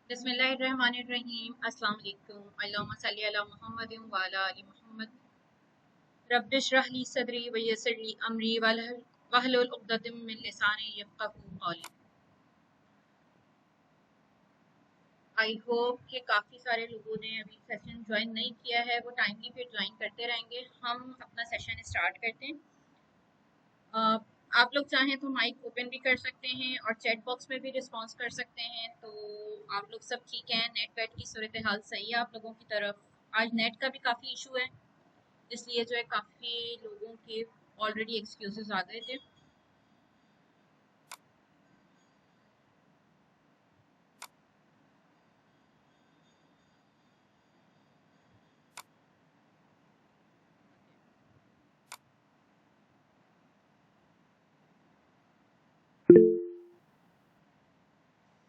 बिस्मिल्लाहिर्रहमानिर्रहीम। अस्सलाम वालेकुम। अल्लाहुम्मा सल्ली अला मुहम्मदिन व अला आलि मुहम्मद। रब्बिश्रह ली सदरी व यस्सिर ली अमरी वहलुल उक़दतम मिन लिसानी यफ़क़हू क़ौली। आई होप कि काफ़ी सारे लोगों ने अभी सेशन ज्वाइन नहीं किया है, वो टाइमली फिर ज्वाइन करते रहेंगे। हम अपना सेशन स्टार्ट करते हैं। अ, आप लोग चाहें तो माइक ओपन भी कर सकते हैं और चैट बॉक्स में भी रिस्पॉन्स कर सकते हैं। तो आप लोग सब ठीक हैं? नेट वेट की सूरत हाल सही है आप लोगों की तरफ? आज नेट का भी काफ़ी इशू है, इसलिए जो है काफ़ी लोगों के ऑलरेडी एक्सक्यूजेस आ गए थे।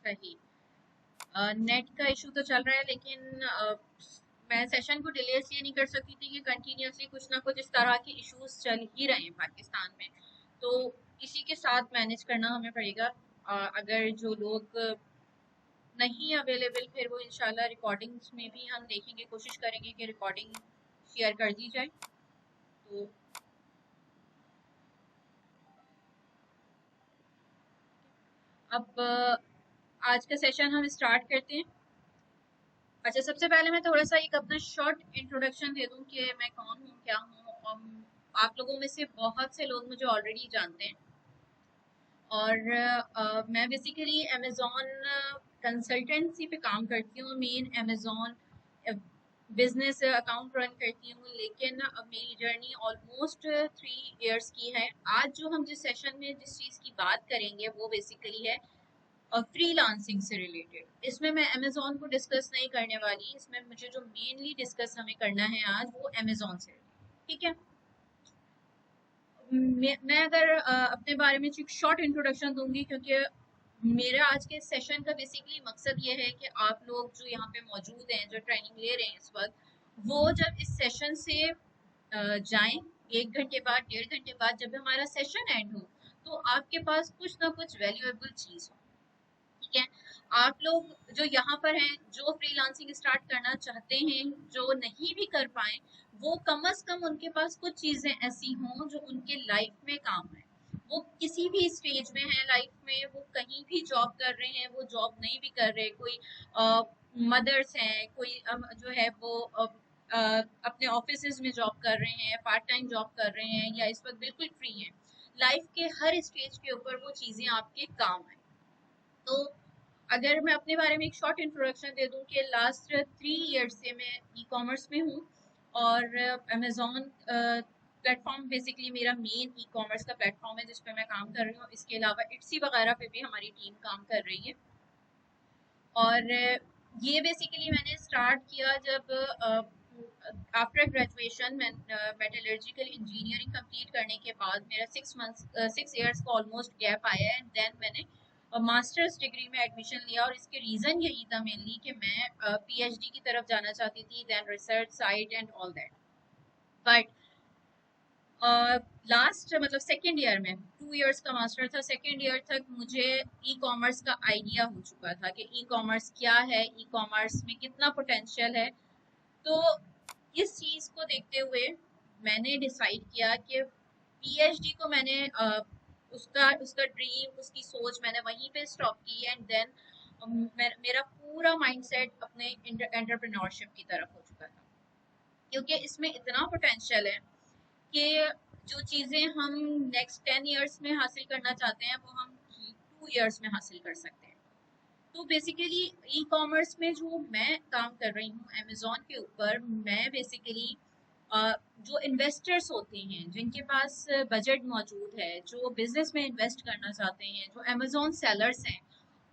सही। नेट का इशू तो चल रहा है, लेकिन मैं सेशन को डिले इसलिए नहीं कर सकती थी कि कंटिन्यूसली कुछ ना कुछ इस तरह के इश्यूज चल ही रहे हैं पाकिस्तान में। तो इसी के साथ मैनेज करना हमें पड़ेगा। अगर जो लोग नहीं अवेलेबल, फिर वो इंशाल्लाह रिकॉर्डिंग्स में भी हम देखेंगे, कोशिश करेंगे कि रिकॉर्डिंग शेयर कर दी जाए। तो अब आज का सेशन हम स्टार्ट करते हैं। अच्छा, सबसे पहले मैं थोड़ा सा एक अपना शॉर्ट इंट्रोडक्शन दे दूं कि मैं कौन हूँ, क्या हूँ। आप लोगों में से बहुत से लोग मुझे ऑलरेडी जानते हैं, और मैं बेसिकली अमेज़ॉन कंसल्टेंसी पे काम करती हूँ। Main Amazon business account run करती हूँ, लेकिन अब मेरी जर्नी ऑलमोस्ट 3 इयर्स की है। आज जो हम जिस सेशन में जिस चीज़ की बात करेंगे वो बेसिकली है फ्रीलांसिंग से रिलेटेड। इसमें मैं अमेज़ॉन को डिस्कस नहीं करने वाली। इसमें मुझे जो मेनली डिस्कस हमें करना है आज, वो अमेज़ॉन से, ठीक है। मैं अगर अपने बारे में एक शॉर्ट इंट्रोडक्शन दूंगी, क्योंकि मेरा आज के सेशन का बेसिकली मकसद ये है कि आप लोग जो यहाँ पे मौजूद हैं, जो ट्रेनिंग ले रहे हैं इस वक्त, वो जब इस सेशन से जाएं 1 घंटे बाद, 1.5 घंटे बाद, जब हमारा सेशन एंड हो, तो आपके पास कुछ ना कुछ वैल्यूएबल चीज़ हो, ठीक है। आप लोग जो यहाँ पर हैं, जो फ्रीलांसिंग स्टार्ट करना चाहते हैं, जो नहीं भी कर पाए, वो कम से कम उनके पास कुछ चीजें ऐसी हों जो उनके लाइफ में काम है। वो किसी भी स्टेज में है लाइफ में, वो कहीं भी जॉब कर रहे हैं, वो जॉब नहीं भी कर रहे, कोई मदर्स हैं, कोई जो है वो अपने ऑफिस में जॉब कर रहे हैं, पार्ट टाइम जॉब कर रहे हैं, या इस वक्त बिल्कुल फ्री हैं। लाइफ के हर स्टेज के ऊपर वो चीजें आपके काम आए। तो अगर मैं अपने बारे में एक शॉर्ट इंट्रोडक्शन दे दूं कि लास्ट 3 इयर्स से मैं ई कॉमर्स में हूँ, और अमेजोन प्लेटफॉर्म बेसिकली मेरा मेन ई कॉमर्स का प्लेटफॉर्म है जिस पे मैं काम कर रही हूँ। इसके अलावा इट्सी वगैरह पे भी हमारी टीम काम कर रही है। और ये बेसिकली मैंने स्टार्ट किया जब after graduation metallurgical engineering complete करने के बाद मेरा 6 इयर्स का ऑलमोस्ट गैप आया है, एंड देन मैंने मास्टर्स डिग्री में एडमिशन लिया। और इसके रीज़न यही था मेनली कि मैं पीएचडी की तरफ जाना चाहती थी, then research side and all that. But last मतलब सेकेंड ईयर में, 2 इयर्स का मास्टर था, सेकेंड ईयर तक मुझे ई कॉमर्स का आइडिया हो चुका था कि ई कॉमर्स क्या है, ई कॉमर्स में कितना पोटेंशियल है। तो इस चीज़ को देखते हुए मैंने डिसाइड किया कि पीएचडी को मैंने उसका उसका ड्रीम, उसकी सोच मैंने वहीं पे स्टॉप की, एंड देन मेरा पूरा माइंडसेट अपने एंटरप्रेन्योरशिप की तरफ हो चुका था, क्योंकि इसमें इतना पोटेंशियल है कि जो चीज़ें हम नेक्स्ट 10 इयर्स में हासिल करना चाहते हैं, वो हम 2 इयर्स में हासिल कर सकते हैं। तो बेसिकली ई कॉमर्स में जो मैं काम कर रही हूँ अमेजोन के ऊपर, मैं बेसिकली जो इन्वेस्टर्स होते हैं, जिनके पास बजट मौजूद है, जो बिजनेस में इन्वेस्ट करना चाहते हैं, जो अमेजोन सेलर्स हैं,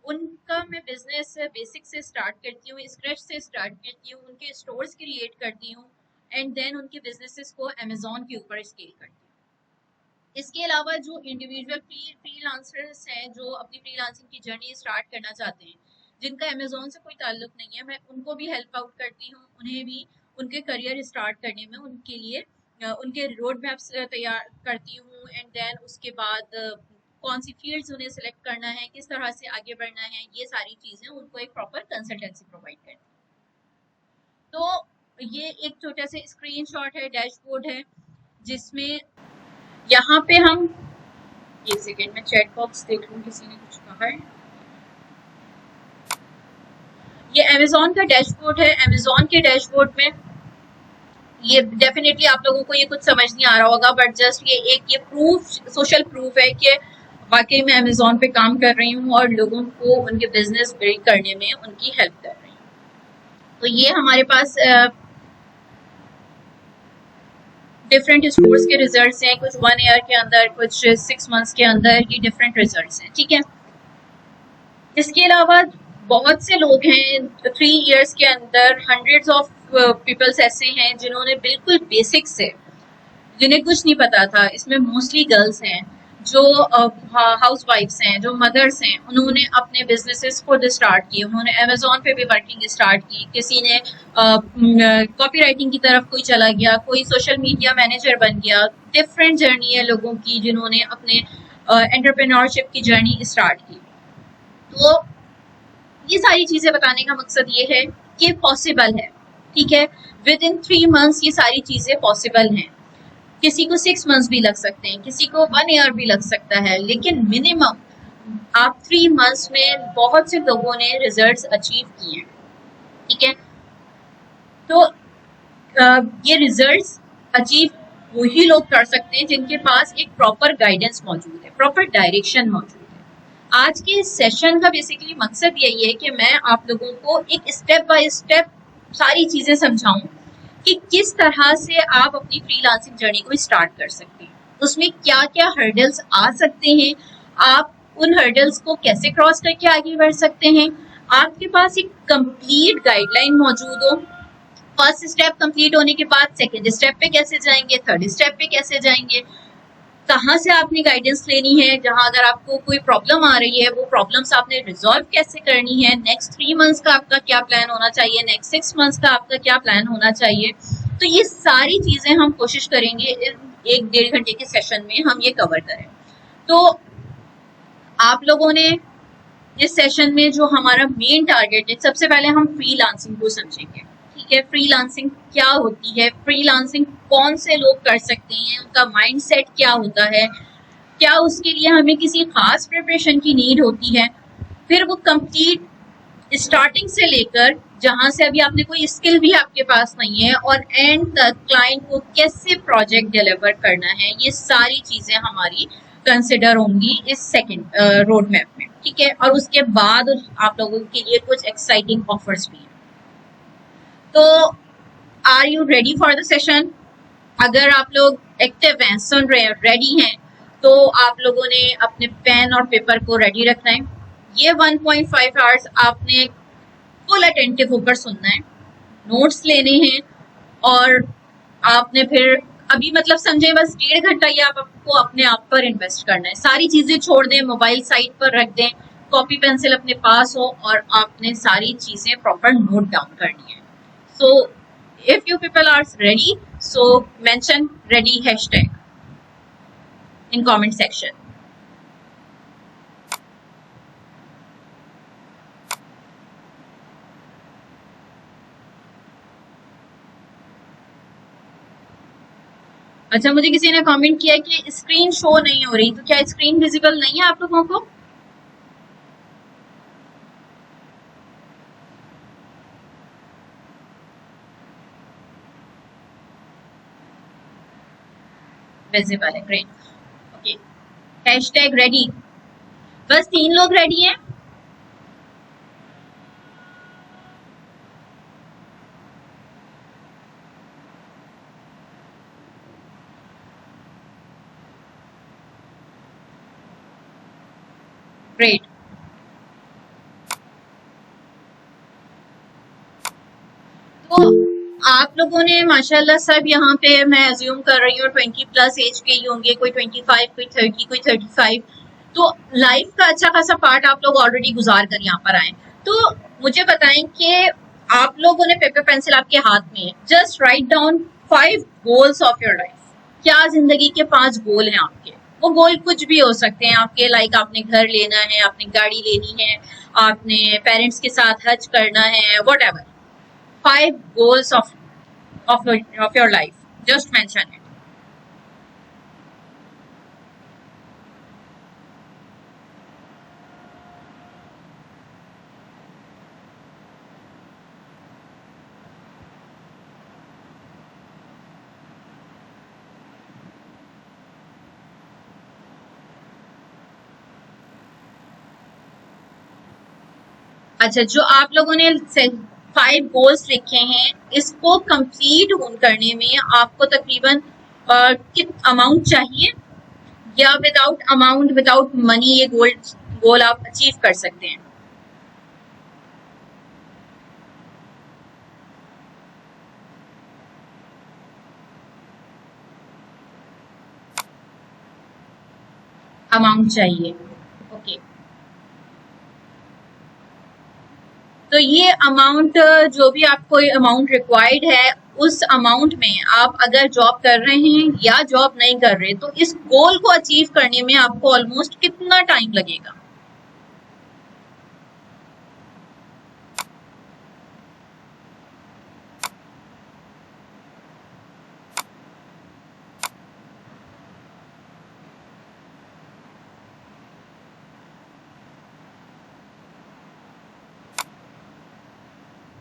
उनका मैं बिजनेस बेसिक से स्टार्ट करती हूँ, स्क्रैच से स्टार्ट करती हूँ, उनके स्टोर्स क्रिएट करती हूँ, एंड देन उनके बिजनेसेस को अमेजोन के ऊपर स्केल करती हूँ। इसके अलावा जो इंडिविजुअल फ्रीलांसर्स हैं, जो अपनी फ्रीलांसिंग की जर्नी स्टार्ट करना चाहते हैं, जिनका अमेजोन से कोई ताल्लुक नहीं है, मैं उनको भी हेल्प आउट करती हूँ, उन्हें भी उनके करियर स्टार्ट करने में उनके लिए उनके रोड मैप्स तैयार करती हूँ, एंड देन उसके बाद कौन सी फील्ड्स उन्हें सिलेक्ट करना है, किस तरह से आगे बढ़ना है, ये सारी चीजें उनको एक प्रॉपर कंसल्टेंसी प्रोवाइड करती है। तो ये एक छोटा सा स्क्रीनशॉट है, डैशबोर्ड है, जिसमें यहाँ पे हम, एक सेकेंड में चैट बॉक्स देख लूं किसी ने कुछ कहा है। ये अमेज़न का डैशबोर्ड है। अमेज़न के डैशबोर्ड में ये डेफिनेटली आप लोगों को ये कुछ समझ नहीं आ रहा होगा, बट जस्ट ये प्रूफ, सोशल प्रूफ है कि वाकई मैं अमेज़न पे काम कर रही हूँ और लोगों को उनके बिजनेस बिल्ड करने में उनकी हेल्प कर रही हूँ। तो ये हमारे पास डिफरेंट स्टोर्स के रिजल्ट्स हैं, कुछ 1 ईयर के अंदर, कुछ 6 मंथ्स के अंदर, ये डिफरेंट रिजल्ट्स हैं, ठीक है। इसके अलावा बहुत से लोग हैं 3 इयर्स के अंदर, हंड्रेड्स ऑफ पीपल्स ऐसे हैं जिन्होंने बिल्कुल बेसिक से, जिन्हें कुछ नहीं पता था, इसमें मोस्टली गर्ल्स हैं जो हाउस वाइफ्स हैं, जो मदर्स हैं, उन्होंने अपने बिजनेसेस खुद स्टार्ट किए, उन्होंने अमेज़न पे भी वर्किंग स्टार्ट की, किसी ने कॉपीराइटिंग की तरफ कोई चला गया, कोई सोशल मीडिया मैनेजर बन गया। डिफरेंट जर्नी है लोगों की जिन्होंने अपने एंटरप्रेन्योरशिप की जर्नी स्टार्ट की। तो ये सारी चीजें बताने का मकसद ये है कि पॉसिबल है, ठीक है। विद इन 3 मंथ्स ये सारी चीजें पॉसिबल हैं। किसी को 6 मंथ्स भी लग सकते हैं, किसी को 1 ईयर भी लग सकता है, लेकिन मिनिमम आप 3 मंथ्स में बहुत से लोगों ने रिजल्ट्स अचीव किए हैं, ठीक है। तो ये रिजल्ट्स अचीव वही लोग कर सकते हैं जिनके पास एक प्रॉपर गाइडेंस मौजूद है, प्रॉपर डायरेक्शन मौजूद है। आज के इस सेशन का बेसिकली मकसद यही है कि मैं आप लोगों को एक स्टेप बाय स्टेप सारी चीजें समझाऊं कि किस तरह से आप अपनी फ्रीलांसिंग जर्नी को स्टार्ट कर सकते हैं, उसमें क्या क्या हर्डल्स आ सकते हैं, आप उन हर्डल्स को कैसे क्रॉस करके आगे बढ़ सकते हैं। आपके पास एक कंप्लीट गाइडलाइन मौजूद हो, फर्स्ट स्टेप कंप्लीट होने के बाद सेकंड स्टेप पे कैसे जाएंगे, थर्ड स्टेप पे कैसे जाएंगे, कहाँ से आपने गाइडेंस लेनी है, जहां अगर आपको कोई प्रॉब्लम आ रही है वो प्रॉब्लम्स आपने रिजॉल्व कैसे करनी है, नेक्स्ट 3 मंथ्स का आपका क्या प्लान होना चाहिए, नेक्स्ट 6 मंथ्स का आपका क्या प्लान होना चाहिए। तो ये सारी चीजें हम कोशिश करेंगे 1-1.5 घंटे के सेशन में हम ये कवर करें। तो आप लोगों ने इस सेशन में जो हमारा मेन टारगेट है, सबसे पहले हम फ्रीलांसिंग को समझेंगे, ठीक है। फ्रीलांसिंग क्या होती है, फ्रीलांसिंग कौन से लोग कर सकते हैं, उनका माइंडसेट क्या होता है, क्या उसके लिए हमें किसी खास प्रिपरेशन की नीड होती है। फिर वो कंप्लीट स्टार्टिंग से लेकर जहां से अभी आपने कोई स्किल भी आपके पास नहीं है और एंड तक क्लाइंट को कैसे प्रोजेक्ट डिलीवर करना है, ये सारी चीजें हमारी कंसिडर होंगी इस सेकंड रोड मैप में, ठीक है। और उसके बाद आप लोगों के लिए कुछ एक्साइटिंग ऑफर्स भी हैं। तो are you ready for the session? अगर आप लोग एक्टिव हैं, सुन रहे हैं, रेडी हैं, तो आप लोगों ने अपने पेन और पेपर को रेडी रखना है। ये 1.5 आवर्स आपने फुल अटेंटिव होकर सुनना है, नोट्स लेने हैं, और आपने फिर अभी मतलब समझे बस 1.5 घंटा ये आपको अपने आप पर इन्वेस्ट करना है। सारी चीजें छोड़ दें, मोबाइल साइड पर रख दें, कॉपी पेंसिल अपने पास हो और आपने सारी चीजें प्रॉपर नोट डाउन करनी है। So if you people are ready, so mention ready hashtag in comment section. अच्छा, मुझे किसी ने कमेंट किया कि स्क्रीन शो नहीं हो रही, तो क्या स्क्रीन विजिबल नहीं है आप लोगों को? विजिबल है, ग्रेट, ओके। हैशटैग रेडी, बस 3 लोग रेडी हैं? ग्रेट। तो आप लोगों ने माशाल्लाह सब यहाँ पे, मैं अज्यूम कर रही हूँ 20+ एज के ही होंगे, कोई 25, कोई 30, कोई 35। तो लाइफ का अच्छा खासा पार्ट आप लोग ऑलरेडी गुजार कर यहाँ पर आए। तो मुझे बताएं कि आप लोगों ने पेपर पेंसिल आपके हाथ में है, just write down 5 goals of your life. क्या जिंदगी के 5 गोल हैं आपके? वो गोल कुछ भी हो सकते हैं आपके, लाइक आपने घर लेना है, आपने गाड़ी लेनी है, आपने पेरेंट्स के साथ हज करना है, what ever. 5 goals of your life, just mention it. अच्छा, जो आप लोगों ने 5 गोल्स लिखे हैं, इसको कंप्लीट करने में आपको तकरीबन कित अमाउंट चाहिए, या विदाउट अमाउंट, विदाउट मनी ये गोल आप अचीव कर सकते हैं? अमाउंट चाहिए, ओके। तो ये अमाउंट, जो भी आपको अमाउंट रिक्वायर्ड है, उस अमाउंट में आप अगर जॉब कर रहे हैं या जॉब नहीं कर रहे, तो इस गोल को अचीव करने में आपको ऑलमोस्ट कितना टाइम लगेगा?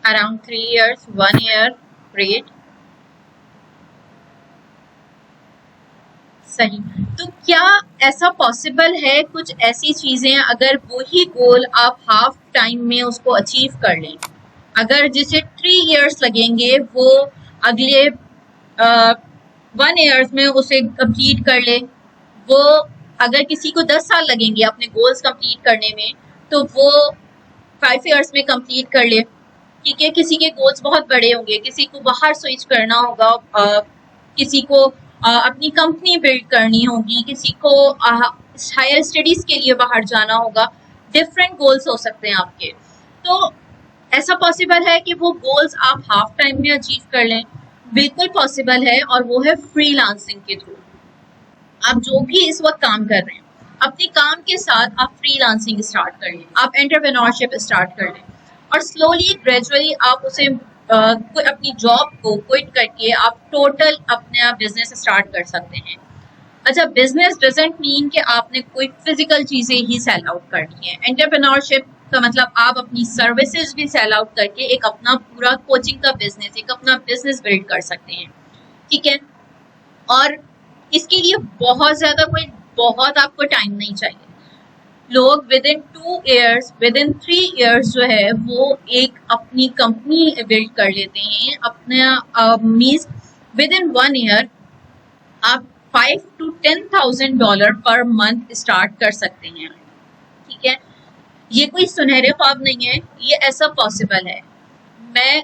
Around 3 years, 1 year, great. सही। तो क्या ऐसा पॉसिबल है, कुछ ऐसी चीजें, अगर वही गोल आप हाफ टाइम में उसको अचीव कर लें, अगर जिसे 3 years लगेंगे वो अगले 1 years में उसे कंप्लीट कर ले, वो अगर किसी को 10 साल लगेंगे अपने गोल्स कंप्लीट करने में, तो वो 5 years में कंप्लीट कर ले। ठीक है, किसी के गोल्स बहुत बड़े होंगे, किसी को बाहर स्विच करना होगा, किसी को अपनी कंपनी बिल्ड करनी होगी, किसी को हायर स्टडीज के लिए बाहर जाना होगा, डिफरेंट गोल्स हो सकते हैं आपके। तो ऐसा पॉसिबल है कि वो गोल्स आप हाफ टाइम में अचीव कर लें? बिल्कुल पॉसिबल है, और वो है फ्रीलांसिंग के थ्रू। आप जो भी इस वक्त काम कर रहे हैं, अपने काम के साथ आप फ्रीलांसिंग स्टार्ट कर लें, आप एंटरप्रेन्योरशिप स्टार्ट कर लें, और स्लोली ग्रेजुअली आप उसे अपनी जॉब को क्विट करके आप टोटल अपना बिजनेस स्टार्ट कर सकते हैं। अच्छा, बिजनेस डजंट मीन कि आपने कोई फिजिकल चीजें ही सेल आउट करनी है। एंटरप्रेन्योरशिप का मतलब आप अपनी सर्विसेज भी सेल आउट करके एक अपना पूरा कोचिंग का बिजनेस, एक अपना बिजनेस बिल्ड कर सकते हैं। ठीक है, और इसके लिए बहुत आपको टाइम नहीं चाहिए। लोग with in 2 years, with in 3 years जो है वो एक अपनी कंपनी बिल्ड कर लेते हैं। अपना मीन्स विद इन 1 year आप 5 to 10,000 dollar per month start कर सकते हैं। ठीक है, ये कोई सुनहरे ख्वाब नहीं है, ये ऐसा पॉसिबल है। मैं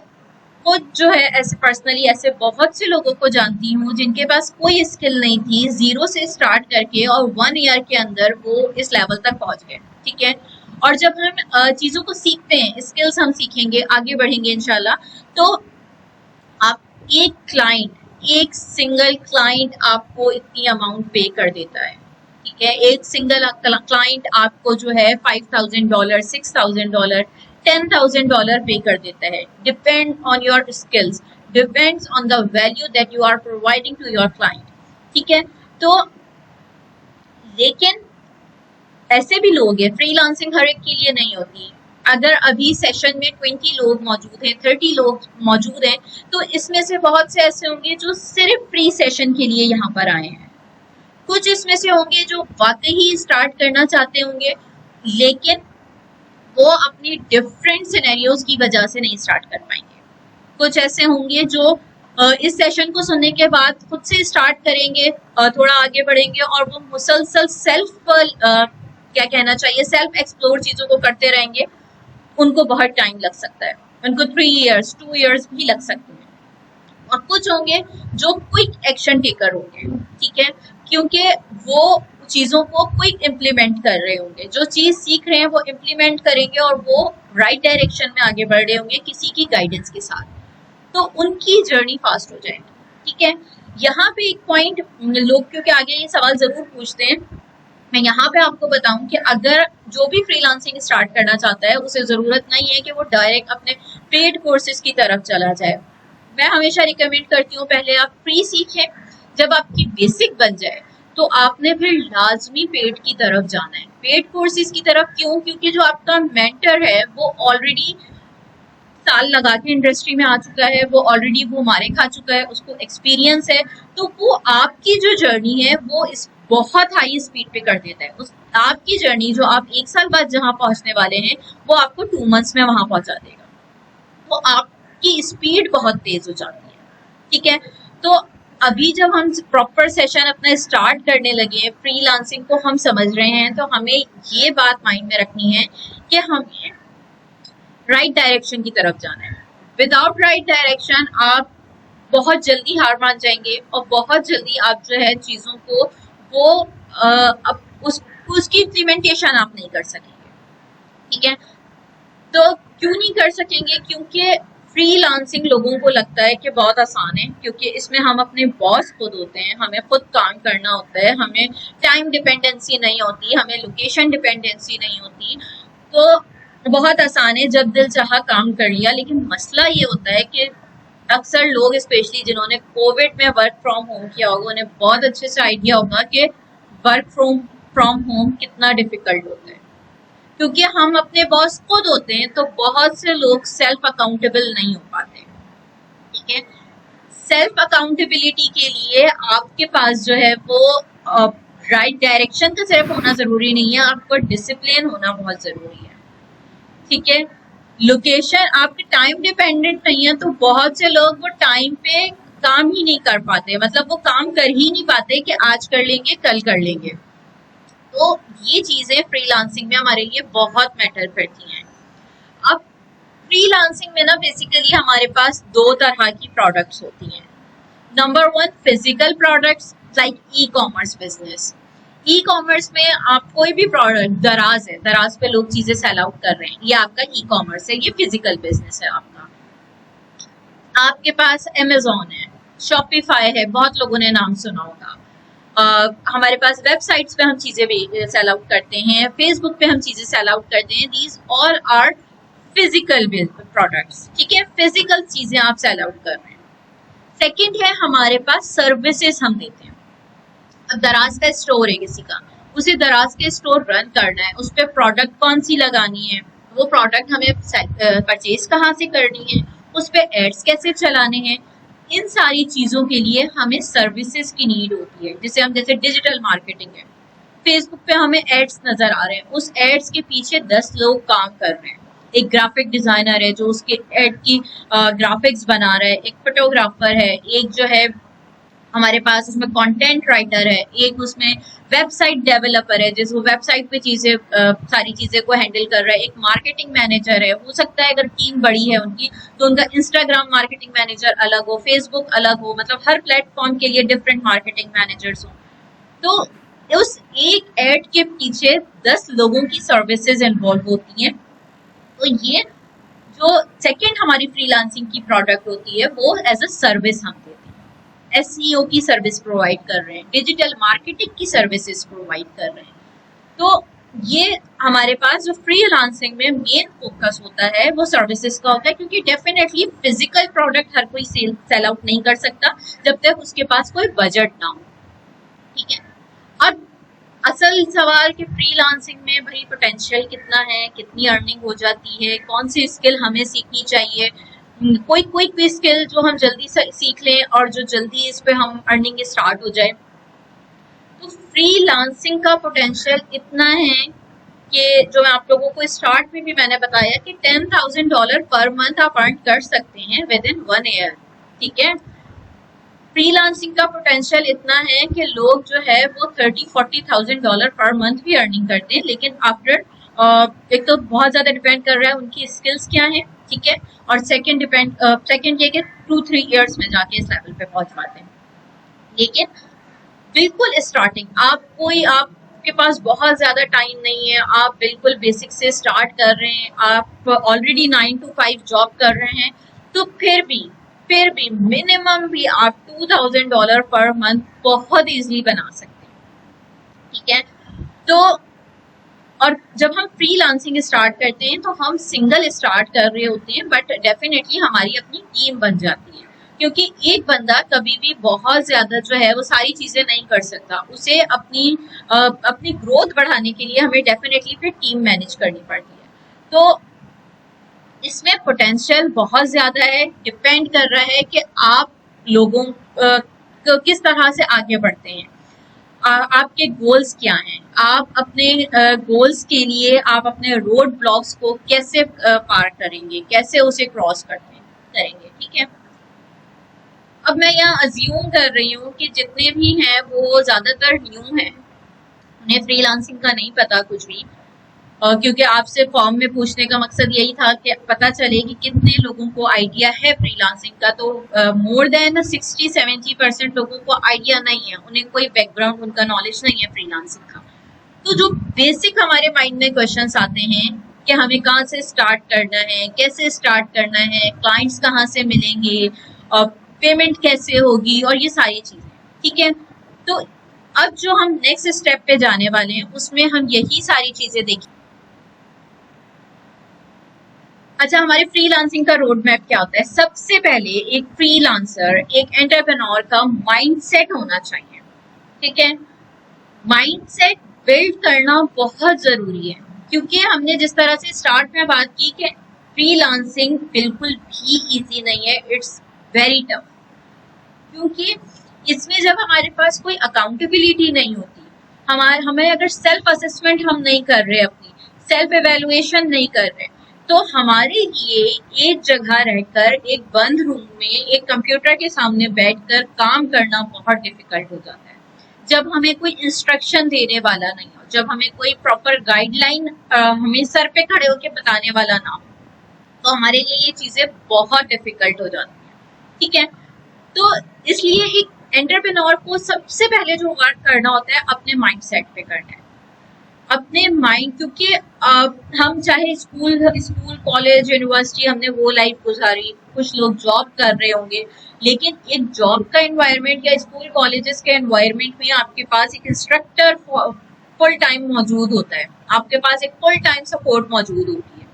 खुद जो है ऐसे पर्सनली ऐसे बहुत से लोगों को जानती हूँ जिनके पास कोई स्किल नहीं थी, जीरो से स्टार्ट करके और 1 year के अंदर वो इस लेवल तक पहुंच गए। ठीक है, और जब हम चीजों को सीखते हैं, स्किल्स हम सीखेंगे, आगे बढ़ेंगे इंशाल्लाह, तो आप एक सिंगल क्लाइंट आपको इतनी अमाउंट पे कर देता है। ठीक है, एक सिंगल क्लाइंट आपको जो है $5,000, $6,000, $10,000 पे कर देता है। Depend on your skills, depends on the value that you are providing to your client. ठीक है, तो लेकिन ऐसे भी लोग हैं, फ्रीलांसिंग हर एक के लिए नहीं होती। अगर अभी सेशन में 20 लोग मौजूद हैं, 30 लोग मौजूद हैं, तो इसमें से बहुत से ऐसे होंगे जो सिर्फ फ्री सेशन के लिए यहाँ पर आए हैं। कुछ इसमें से होंगे जो वाकई ही स्टार्ट करना चाहते होंगे, लेकिन वो अपनी डिफरेंट सिनेरियोज की वजह से नहीं स्टार्ट कर पाएंगे। कुछ ऐसे होंगे जो इस सेशन को सुनने के बाद खुद से स्टार्ट करेंगे, थोड़ा आगे बढ़ेंगे, और वो मुसलसल क्या कहना चाहिए, सेल्फ एक्सप्लोर चीजों को करते रहेंगे। उनको बहुत टाइम लग सकता है, उनको 3 years, 2 years भी लग सकते हैं। और कुछ होंगे जो क्विक एक्शन टेकर होंगे। ठीक है, क्योंकि वो चीजों को क्विक इम्प्लीमेंट कर रहे होंगे, जो चीज सीख रहे हैं वो इम्प्लीमेंट करेंगे, और वो राइट डायरेक्शन में आगे बढ़ रहे होंगे किसी की गाइडेंस के साथ, तो उनकी जर्नी फास्ट हो जाएगी। ठीक है, यहाँ पे एक पॉइंट लोग क्योंकि आगे ये सवाल जरूर पूछते हैं, मैं यहाँ पे आपको बताऊं कि अगर जो भी फ्रीलांसिंग स्टार्ट करना चाहता है उसे जरूरत नहीं है कि वो डायरेक्ट अपने पेड कोर्सेज की तरफ चला जाए। मैं हमेशा रिकमेंड करती हूँ पहले आप फ्री सीखें, जब आपकी बेसिक बन जाए तो आपने फिर लाजमी पेड की तरफ जाना है। पेड कोर्सेज की तरफ क्यों? क्योंकि जो आपका मेंटर है वो ऑलरेडी साल लगा के इंडस्ट्री में आ चुका है, वो ऑलरेडी वो मारे खा चुका है, उसको एक्सपीरियंस है, तो वो आपकी जो जर्नी है वो इस बहुत हाई स्पीड पे कर देता है। उस आपकी जर्नी जो आप 1 साल बाद जहां पहुंचने वाले हैं वो आपको 2 मंथ्स में वहां पहुंचा देगा। तो आपकी स्पीड बहुत तेज हो जाती है, ठीक है। तो अभी जब हम प्रॉपर सेशन अपना स्टार्ट करने लगे हैं, फ्रीलांसिंग को हम समझ रहे हैं, तो हमें ये बात माइंड में रखनी है कि हमें राइट डायरेक्शन की तरफ जाना है। विदाउट राइट डायरेक्शन आप बहुत जल्दी हार मान जाएंगे और बहुत जल्दी आप जो है चीजों को वो उसकी इम्प्लीमेंटेशन आप नहीं कर सकेंगे, ठीक है। तो क्यों नहीं कर सकेंगे? क्योंकि फ्रीलांसिंग लोगों को लगता है कि बहुत आसान है, क्योंकि इसमें हम अपने बॉस खुद होते हैं, हमें खुद काम करना होता है, हमें टाइम डिपेंडेंसी नहीं होती, हमें लोकेशन डिपेंडेंसी नहीं होती, तो बहुत आसान है, जब दिल चाहा काम कर लिया। लेकिन मसला ये होता है कि अक्सर लोग, स्पेशली जिन्होंने कोविड में वर्क फ्रॉम होम किया होगा, उन्हें बहुत अच्छे से आइडिया होगा कि वर्क फ्रॉम होम कितना डिफिकल्ट होता है, क्योंकि हम अपने बॉस खुद होते हैं। तो बहुत से लोग सेल्फ अकाउंटेबल नहीं हो पाते, ठीक है। सेल्फ अकाउंटेबिलिटी के लिए आपके पास जो है वो राइट डायरेक्शन का सिर्फ होना जरूरी नहीं है, आपको डिसिप्लिन होना बहुत जरूरी है, ठीक है। लोकेशन आपके टाइम डिपेंडेंट नहीं है, तो बहुत से लोग वो टाइम पे काम ही नहीं कर पाते, मतलब वो काम कर ही नहीं पाते कि आज कर लेंगे कल कर लेंगे। तो ये चीजें फ्रीलांसिंग में हमारे लिए बहुत मैटर करती हैं। अब फ्रीलांसिंग में ना बेसिकली हमारे पास 2 तरह की प्रोडक्ट्स होती हैं। Number 1 physical products like e commerce business. E commerce में आप कोई भी प्रोडक्ट, दराज है, दराज पे लोग चीजें सेल आउट कर रहे हैं, ये आपका ई कॉमर्स है, ये फिजिकल बिजनेस है आपका। आपके पास अमेजोन है, शॉपिफाई है, बहुत लोगों ने नाम सुना होगा। हमारे पास वेबसाइट्स पे हम चीजें भी सेल आउट करते हैं, फेसबुक पे हम चीजें सेल आउट करते हैं। These all are physical products, ठीक है, फिजिकल चीजें आप सेल आउट कर रहे हैं। सेकंड है हमारे पास सर्विसेज हम देते हैं। अब दराज का स्टोर है किसी का, उसे दराज के स्टोर रन करना है, उस पर प्रोडक्ट कौन सी लगानी है, वो प्रोडक्ट हमें परचेज कहाँ से करनी है, उस पर एड्स कैसे चलाने हैं, इन सारी चीजों के लिए हमें सर्विसेज की नीड होती है। जिसे हम, जैसे डिजिटल मार्केटिंग है, फेसबुक पे हमें एड्स नजर आ रहे हैं, उस एड्स के पीछे 10 लोग काम कर रहे हैं। एक ग्राफिक डिजाइनर है जो उसके एड की ग्राफिक्स बना रहा है, एक फोटोग्राफर है, एक जो है हमारे पास उसमें कंटेंट राइटर है, एक उसमें वेबसाइट डेवलपर है जिस वो वेबसाइट पे सारी चीजें को हैंडल कर रहा है, एक मार्केटिंग मैनेजर है। हो सकता है अगर टीम बड़ी है उनकी तो उनका इंस्टाग्राम मार्केटिंग मैनेजर अलग हो, फेसबुक अलग हो, मतलब हर प्लेटफॉर्म के लिए डिफरेंट मार्केटिंग मैनेजर्स हो। तो उस एक एड के पीछे 10 लोगों की सर्विसेज इन्वॉल्व होती हैं। तो ये जो सेकेंड हमारी फ्रीलांसिंग की प्रोडक्ट होती है वो एज अ सर्विस हम देते हैं। एसईओ की सर्विस प्रोवाइड कर रहे हैं, डिजिटल मार्केटिंग की सर्विसेज प्रोवाइड कर रहे हैं। तो ये हमारे पास जो फ्रीलांसिंग में मेन फोकस होता है वो सर्विसेज का होता है, क्योंकि डेफिनेटली फिजिकल प्रोडक्ट हर कोई सेल आउट नहीं कर सकता जब तक उसके पास कोई बजट ना हो, ठीक है। अब असल सवाल कि फ्रीलांसिंग में भाई पोटेंशियल कितना है, कितनी अर्निंग हो जाती है, कौन सी स्किल हमें सीखनी चाहिए, कोई क्विक भी स्किल जो हम जल्दी सीख लें और जो जल्दी इस पे हम अर्निंग स्टार्ट हो जाए। तो फ्रीलांसिंग का पोटेंशियल इतना है कि जो मैं आप लोगों को स्टार्ट में भी मैंने बताया कि $10,000 पर मंथ आप अर्न कर सकते हैं विद इन 1 ईयर, ठीक है। फ्रीलांसिंग का पोटेंशियल इतना है कि लोग जो है वो $30,000-40,000 पर मंथ भी अर्निंग करते हैं, लेकिन आफ्टर एक तो बहुत ज्यादा डिपेंड कर रहा है उनकी स्किल्स क्या है, ठीक है, और सेकंड ये कि 2-3 इयर्स में जाके इस लेवल पे पहुंच पाते हैं। लेकिन बिल्कुल स्टार्टिंग आपके पास बहुत ज्यादा टाइम नहीं है, आप बिल्कुल बेसिक से स्टार्ट कर रहे हैं, आप ऑलरेडी 9 to 5 जॉब कर रहे हैं, तो फिर भी फिर भी मिनिमम भी आप $2000 पर मंथ बहुत इजीली बना सकते हैं, ठीक है। तो और जब हम फ्रीलांसिंग स्टार्ट करते हैं तो हम सिंगल स्टार्ट कर रहे होते हैं, बट डेफिनेटली हमारी अपनी टीम बन जाती है, क्योंकि एक बंदा कभी भी बहुत ज्यादा जो है वो सारी चीजें नहीं कर सकता। उसे अपनी ग्रोथ बढ़ाने के लिए हमें डेफिनेटली फिर टीम मैनेज करनी पड़ती है। तो इसमें पोटेंशियल बहुत ज्यादा है, डिपेंड कर रहा है कि आप लोगों को किस तरह से आगे बढ़ते हैं, आपके गोल्स क्या हैं, आप अपने गोल्स के लिए आप अपने रोड ब्लॉक्स को कैसे पार करेंगे, कैसे उसे क्रॉस करेंगे, ठीक है। अब मैं यहाँ अज्यूम कर रही हूँ कि जितने भी हैं वो ज्यादातर न्यू हैं, उन्हें फ्रीलांसिंग का नहीं पता कुछ भी, क्योंकि आपसे फॉर्म में पूछने का मकसद यही था कि पता चले कि कितने लोगों को आइडिया है फ्रीलांसिंग का। तो मोर देन 60-70% लोगों को आइडिया नहीं है, उन्हें कोई बैकग्राउंड, उनका नॉलेज नहीं है फ्रीलांसिंग का। तो जो बेसिक हमारे माइंड में क्वेश्चंस आते हैं कि हमें कहाँ से स्टार्ट करना है, कैसे स्टार्ट करना है, क्लाइंट्स कहाँ से मिलेंगे, पेमेंट कैसे होगी, और ये सारी चीजें, ठीक है। तो अब जो हम नेक्स्ट स्टेप पे जाने वाले हैं उसमें हम यही सारी चीजें देखें। अच्छा, हमारे फ्रीलांसिंग का रोड मैप क्या होता है? सबसे पहले एक फ्रीलांसर, एक एंटरप्रेन्योर का माइंडसेट होना चाहिए, ठीक है। माइंडसेट बिल्ड करना बहुत जरूरी है, क्योंकि हमने जिस तरह से स्टार्ट में बात की कि फ्रीलांसिंग बिल्कुल भी इजी नहीं है, इट्स वेरी टफ। क्योंकि इसमें जब हमारे पास कोई अकाउंटेबिलिटी नहीं होती, हमें अगर सेल्फ असेसमेंट हम नहीं कर रहे, अपनी सेल्फ एवेल्युएशन नहीं कर रहे, तो हमारे लिए एक जगह रहकर एक बंद रूम में एक कंप्यूटर के सामने बैठकर काम करना बहुत डिफिकल्ट हो जाता है। जब हमें कोई इंस्ट्रक्शन देने वाला नहीं हो, जब हमें कोई प्रॉपर गाइडलाइन हमें सर पे खड़े होकर बताने वाला ना हो, तो हमारे लिए ये चीजें बहुत डिफिकल्ट हो जाती हैं, ठीक है। तो इसलिए एक एंटरप्रेन्योर को सबसे पहले जो वर्क करना होता है अपने माइंडसेट पे करना है, अपने माइंड, क्योंकि हम चाहे स्कूल कॉलेज यूनिवर्सिटी हमने वो लाइफ गुजारी, कुछ लोग जॉब कर रहे होंगे, लेकिन एक जॉब का एनवायरनमेंट या स्कूल कॉलेजेस के एनवायरनमेंट में आपके पास एक इंस्ट्रक्टर फुल टाइम मौजूद होता है, आपके पास एक फुल टाइम सपोर्ट मौजूद होती है,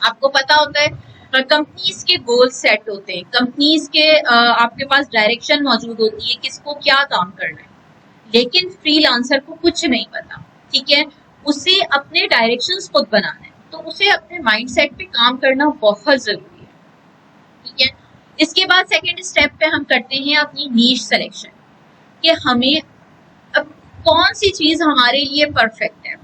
आपको पता होता है कंपनीज के गोल सेट होते हैं, कंपनीज के आपके पास डायरेक्शन मौजूद होती है किसको क्या काम करना है। लेकिन फ्रीलांसर को कुछ नहीं पता, ठीक है, उसे अपने डायरेक्शंस खुद बनाना है, तो उसे अपने माइंडसेट पे काम करना बहुत जरूरी है, ठीक है। इसके बाद सेकंड स्टेप पे हम करते हैं अपनी नीश सिलेक्शन, कि हमें अब कौन सी चीज हमारे लिए परफेक्ट है।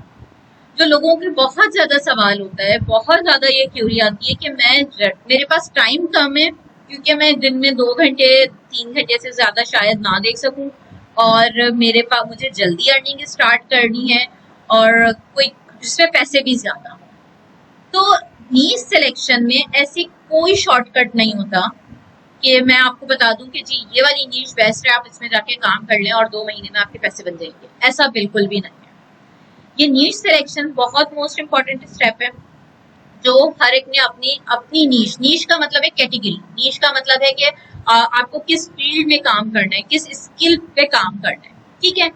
जो लोगों के बहुत ज्यादा सवाल होता है, बहुत ज्यादा ये क्यूरी आती है कि मेरे पास टाइम कम है, क्योंकि मैं दिन में 2 घंटे 3 घंटे से ज्यादा शायद ना देख सकूं, और मेरे पास मुझे जल्दी अर्निंग स्टार्ट करनी है, और कोई जिसमें पैसे भी ज्यादा हो। तो नीश सिलेक्शन में ऐसी कोई शॉर्टकट नहीं होता कि मैं आपको बता दूं कि जी ये वाली नीश बेस्ट है, आप इसमें जाके काम कर लें और 2 महीने में आपके पैसे बन जाएंगे, ऐसा बिल्कुल भी नहीं है। ये नीश सिलेक्शन बहुत मोस्ट इंपॉर्टेंट स्टेप है, जो हर एक ने अपनी नीश का मतलब है कैटेगरी, नीश का मतलब है कि आपको किस फील्ड में काम करना है, किस स्किल पे काम करना है, ठीक है।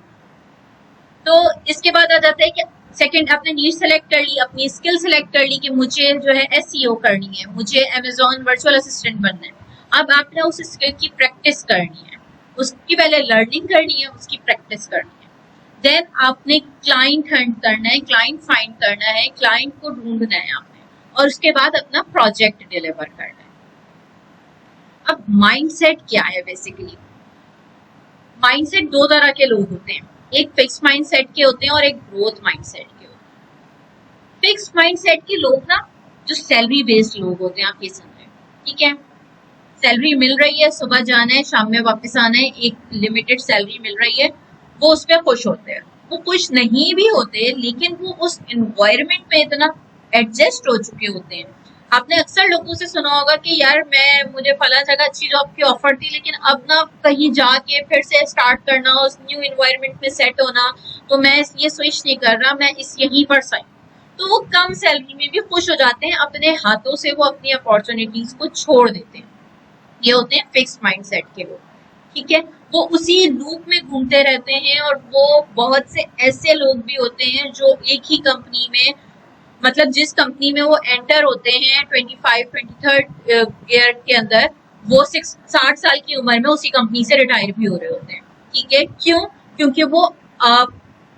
तो इसके बाद आ जाता है कि सेकंड, आपने नीश सेलेक्ट कर ली, अपनी स्किल सेलेक्ट कर ली कि मुझे जो है SEO करनी है, मुझे Amazon वर्चुअल असिस्टेंट बनना है। अब आपने उस स्किल की प्रैक्टिस करनी है, उसकी पहले लर्निंग करनी है, उसकी प्रैक्टिस करनी है। देन आपने क्लाइंट हंट करना है, क्लाइंट फाइंड करना है, क्लाइंट को ढूंढना है आपने, और उसके बाद अपना प्रोजेक्ट डिलीवर करना है। अब माइंडसेट क्या है? बेसिकली माइंडसेट 2 तरह के लोग होते हैं, एक फिक्स माइंडसेट के होते हैं और एक ग्रोथ माइंडसेट के होते हैं। फिक्स माइंडसेट के लोग ना, जो सैलरी बेस्ड लोग होते हैं, आप ये सुन रहे हैं, ठीक है, सैलरी मिल रही है, सुबह जाना है शाम में वापस आना है, एक लिमिटेड सैलरी मिल रही है, वो उस पर खुश होते हैं। वो खुश नहीं भी होते, लेकिन वो उस एनवायरनमेंट में इतना एडजस्ट हो चुके होते हैं। आपने अक्सर लोगों से सुना होगा कि यार मुझे फला जगह अच्छी जॉब की ऑफर थी, लेकिन अब ना कहीं जाके फिर से स्टार्ट करना, उस न्यू एनवायरनमेंट में सेट होना, तो मैं ये स्विच नहीं कर रहा, मैं यहीं पर सही। तो वो कम सैलरी में भी खुश हो जाते हैं, अपने हाथों से वो अपनी अपॉर्चुनिटीज को छोड़ देते हैं। ये होते हैं फिक्स्ड माइंडसेट के लोग, ठीक है। वो उसी लूप में घूमते रहते हैं। और वो बहुत से ऐसे लोग भी होते हैं जो एक ही कंपनी में, मतलब जिस कंपनी में वो एंटर होते हैं 25-23 ईयर के अंदर, वो 60 साल की उम्र में उसी कंपनी से रिटायर भी हो रहे होते हैं, ठीक है। क्यों? क्योंकि वो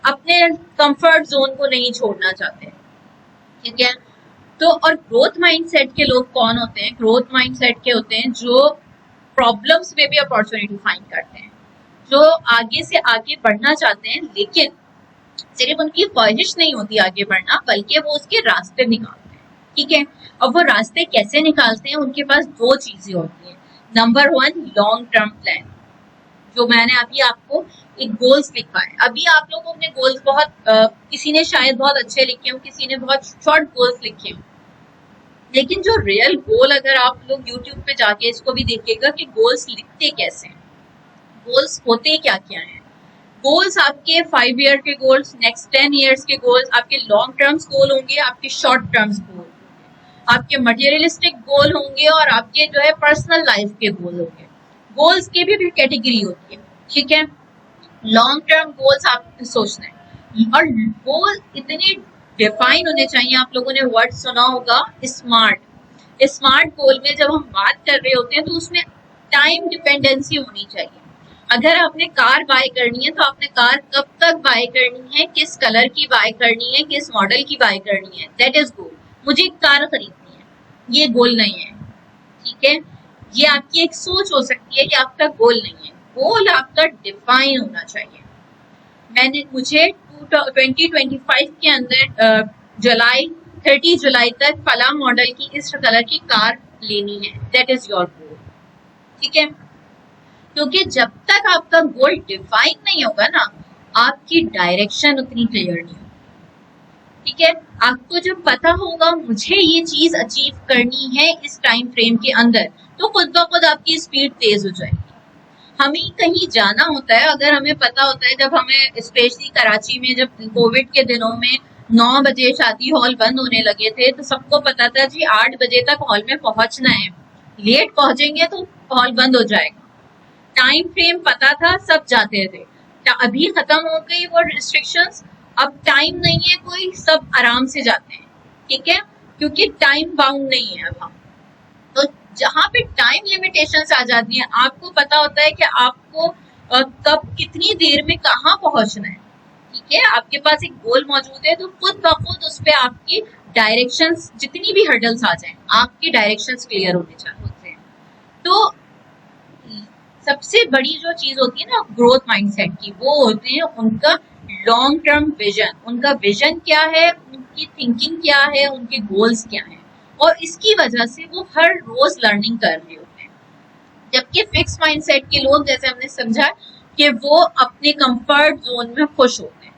अपने कंफर्ट जोन को नहीं छोड़ना चाहते, ठीक है। तो और ग्रोथ माइंडसेट के लोग कौन होते हैं? ग्रोथ माइंडसेट के होते हैं जो प्रॉब्लम्स में भी अपॉर्चुनिटी फाइंड करते हैं, जो आगे से आगे बढ़ना चाहते हैं, लेकिन सिर्फ उनकी ख्वाहिश नहीं होती आगे बढ़ना, बल्कि वो उसके रास्ते निकालते हैं, ठीक है। अब वो रास्ते कैसे निकालते हैं? उनके पास दो चीजें होती हैं। नंबर 1, लॉन्ग टर्म प्लान, जो मैंने अभी आपको एक गोल्स लिखा है। अभी आप लोगों ने गोल्स बहुत किसी ने शायद बहुत अच्छे लिखे हो, किसी ने बहुत शॉर्ट गोल्स लिखे हो, लेकिन जो रियल गोल, अगर आप लोग यूट्यूब पे जाके इसको भी देखिएगा कि गोल्स लिखते कैसे हैं, गोल्स होते क्या क्या हैं। गोल्स आपके 5 ईयर के गोल्स, नेक्स्ट 10 ईयर्स के गोल्स, आपके लॉन्ग टर्म्स गोल होंगे, आपके शॉर्ट टर्म्स गोल होंगे, आपके मटेरियलिस्टिक गोल होंगे, और आपके जो है पर्सनल लाइफ के गोल होंगे। गोल्स की भी कैटेगरी होती है, ठीक है। लॉन्ग टर्म गोल्स आप सोचना है, और गोल इतने डिफाइन होने चाहिए। आप लोगों ने वर्ड सुना होगा स्मार्ट। स्मार्ट गोल में जब हम बात कर रहे होते हैं तो उसमें टाइम डिपेंडेंसी होनी चाहिए। अगर आपने कार बाय करनी है तो आपने कार कब तक बाय करनी है, किस कलर की बाय करनी है, किस मॉडल की बाय करनी है, दैट इज गोल। मुझे एक कार खरीदनी है, ये गोल नहीं है, ठीक है। ये आपकी एक सोच हो सकती है कि आपका गोल नहीं है। गोल आपका डिफाइन होना चाहिए। मुझे 2025 के अंदर जुलाई 30 जुलाई तक फला मॉडल की इस कलर की कार लेनी है, दैट इज योर गोल, ठीक है। क्योंकि जब तक आपका गोल डिफाइन नहीं होगा ना, आपकी डायरेक्शन उतनी क्लियर नहीं होगी, ठीक है। आपको जब पता होगा मुझे ये चीज अचीव करनी है इस टाइम फ्रेम के अंदर, तो खुद ब खुद आपकी स्पीड तेज हो जाएगी। हमें कहीं जाना होता है, अगर हमें पता होता है, जब हमें स्पेशली कराची में जब कोविड के दिनों में 9 बजे शादी हॉल बंद होने लगे थे, तो सबको पता था जी 8 बजे तक हॉल में पहुंचना है, लेट पहुंचेंगे तो हॉल बंद हो जाएगा। टाइम फ्रेम पता था, सब जाते थे। अभी खत्म हो गई वो रिस्ट्रिक्शंस, अब टाइम नहीं है कोई, सब आराम से जाते हैं, ठीक है, क्योंकि टाइम बाउंड नहीं है अब हम। तो जहां पे टाइम लिमिटेशंस आ जाती हैं, आपको पता होता है कि आपको कब कितनी देर में कहाँ पहुंचना है, ठीक है। आपके पास एक गोल मौजूद है, तो खुद ब खुद उस पर आपकी डायरेक्शंस, जितनी भी हर्डल्स आ जाएं, आपकी डायरेक्शंस क्लियर होते हैं। तो सबसे बड़ी जो चीज होती है ना ग्रोथ माइंडसेट की, वो होते हैं उनका लॉन्ग टर्म विजन। उनका विजन क्या है, उनकी थिंकिंग क्या है, उनके गोल्स क्या है, और इसकी वजह से वो हर रोज लर्निंग कर रहे होते हैं। जबकि फिक्स माइंडसेट के लोग, जैसे हमने समझा, कि वो अपने कंफर्ट जोन में खुश होते हैं।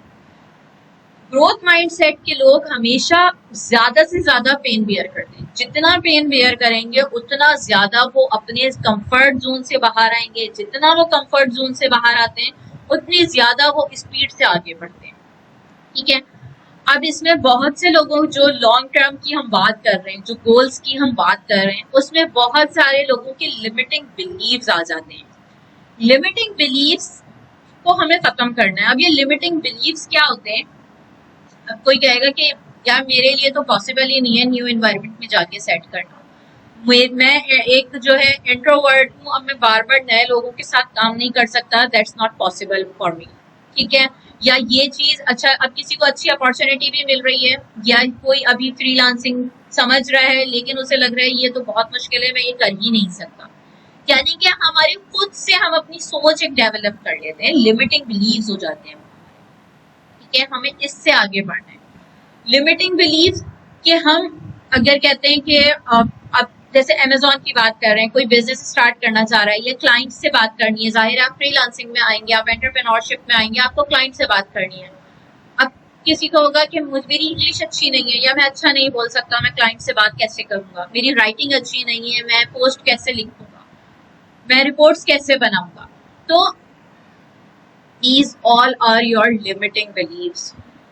ग्रोथ माइंडसेट के लोग हमेशा ज्यादा से ज्यादा पेन बियर करते हैं। जितना पेन बियर करेंगे उतना ज्यादा वो अपने कंफर्ट जोन से बाहर आएंगे। जितना वो कंफर्ट जोन से बाहर आते हैं उतनी ज्यादा वो स्पीड से आगे बढ़ते हैं, ठीक है। अब इसमें बहुत से लोगों, जो लॉन्ग टर्म की हम बात कर रहे हैं, जो गोल्स की हम बात कर रहे हैं, उसमें बहुत सारे लोगों के लिमिटिंग बिलीव्स आ जाते हैं। लिमिटिंग बिलीव्स को हमें खत्म करना है। अब ये लिमिटिंग बिलीव्स क्या होते हैं? अब कोई कहेगा कि यार मेरे लिए तो पॉसिबल ही नहीं है न्यू एनवायरनमेंट में जाके सेट करना। मैं एक जो है इंट्रोवर्ट हूँ, अब मैं बार बार नए लोगों के साथ काम नहीं कर सकता, that's not possible for me, ठीक है। या ये चीज, अच्छा अब किसी को अच्छी अपॉर्चुनिटी भी मिल रही है, या कोई अभी फ्रीलांसिंग समझ रहा है लेकिन उसे लग रहा है ये तो बहुत मुश्किल है, मैं ये कर ही नहीं सकता। यानी कि हमारे खुद से हम अपनी सोच एक डेवलप कर लेते हैं, लिमिटिंग बिलीव्स हो जाते हैं, ठीक है। हमें इससे आगे बढ़ना है। लिमिटिंग बिलीव्स कि हम अगर कहते हैं कि अब जैसे अमेज़न की बात कर रहे हैं, कोई बिजनेस स्टार्ट करना चाह रहा है या क्लाइंट से बात करनी है, जाहिर है आप फ्रीलांसिंग में आएंगे, आप एंटरप्रेन्योरशिप में आएंगे, आपको क्लाइंट से बात करनी है। अब किसी को होगा कि मेरी इंग्लिश अच्छी नहीं है, या मैं अच्छा नहीं बोल सकता, मैं क्लाइंट से बात कैसे करूंगा, मेरी राइटिंग अच्छी नहीं है, मैं पोस्ट कैसे लिखूंगा, मैं रिपोर्ट्स कैसे बनाऊंगा। तो these all are your limiting beliefs,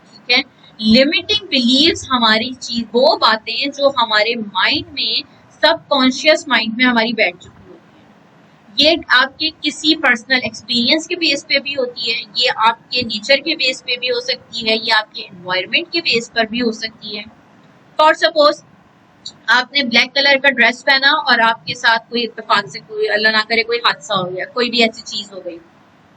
ठीक है। लिमिटिंग बिलीव्स हमारी चीज, वो बातें जो हमारे माइंड में, सबकॉन्शियस माइंड में हमारी बैठ चुकी होती है, ये आपके किसी पर्सनल एक्सपीरियंस के बेस पे भी होती है, ये आपके नेचर के बेस पे भी हो सकती है, ये आपके एनवायरनमेंट के बेस पर भी हो सकती है। फॉर सपोज आपने ब्लैक कलर का ड्रेस पहना और आपके साथ कोई इत्तेफाक से कोई अल्लाह ना करे कोई हादसा हो गया, कोई भी ऐसी चीज हो गई,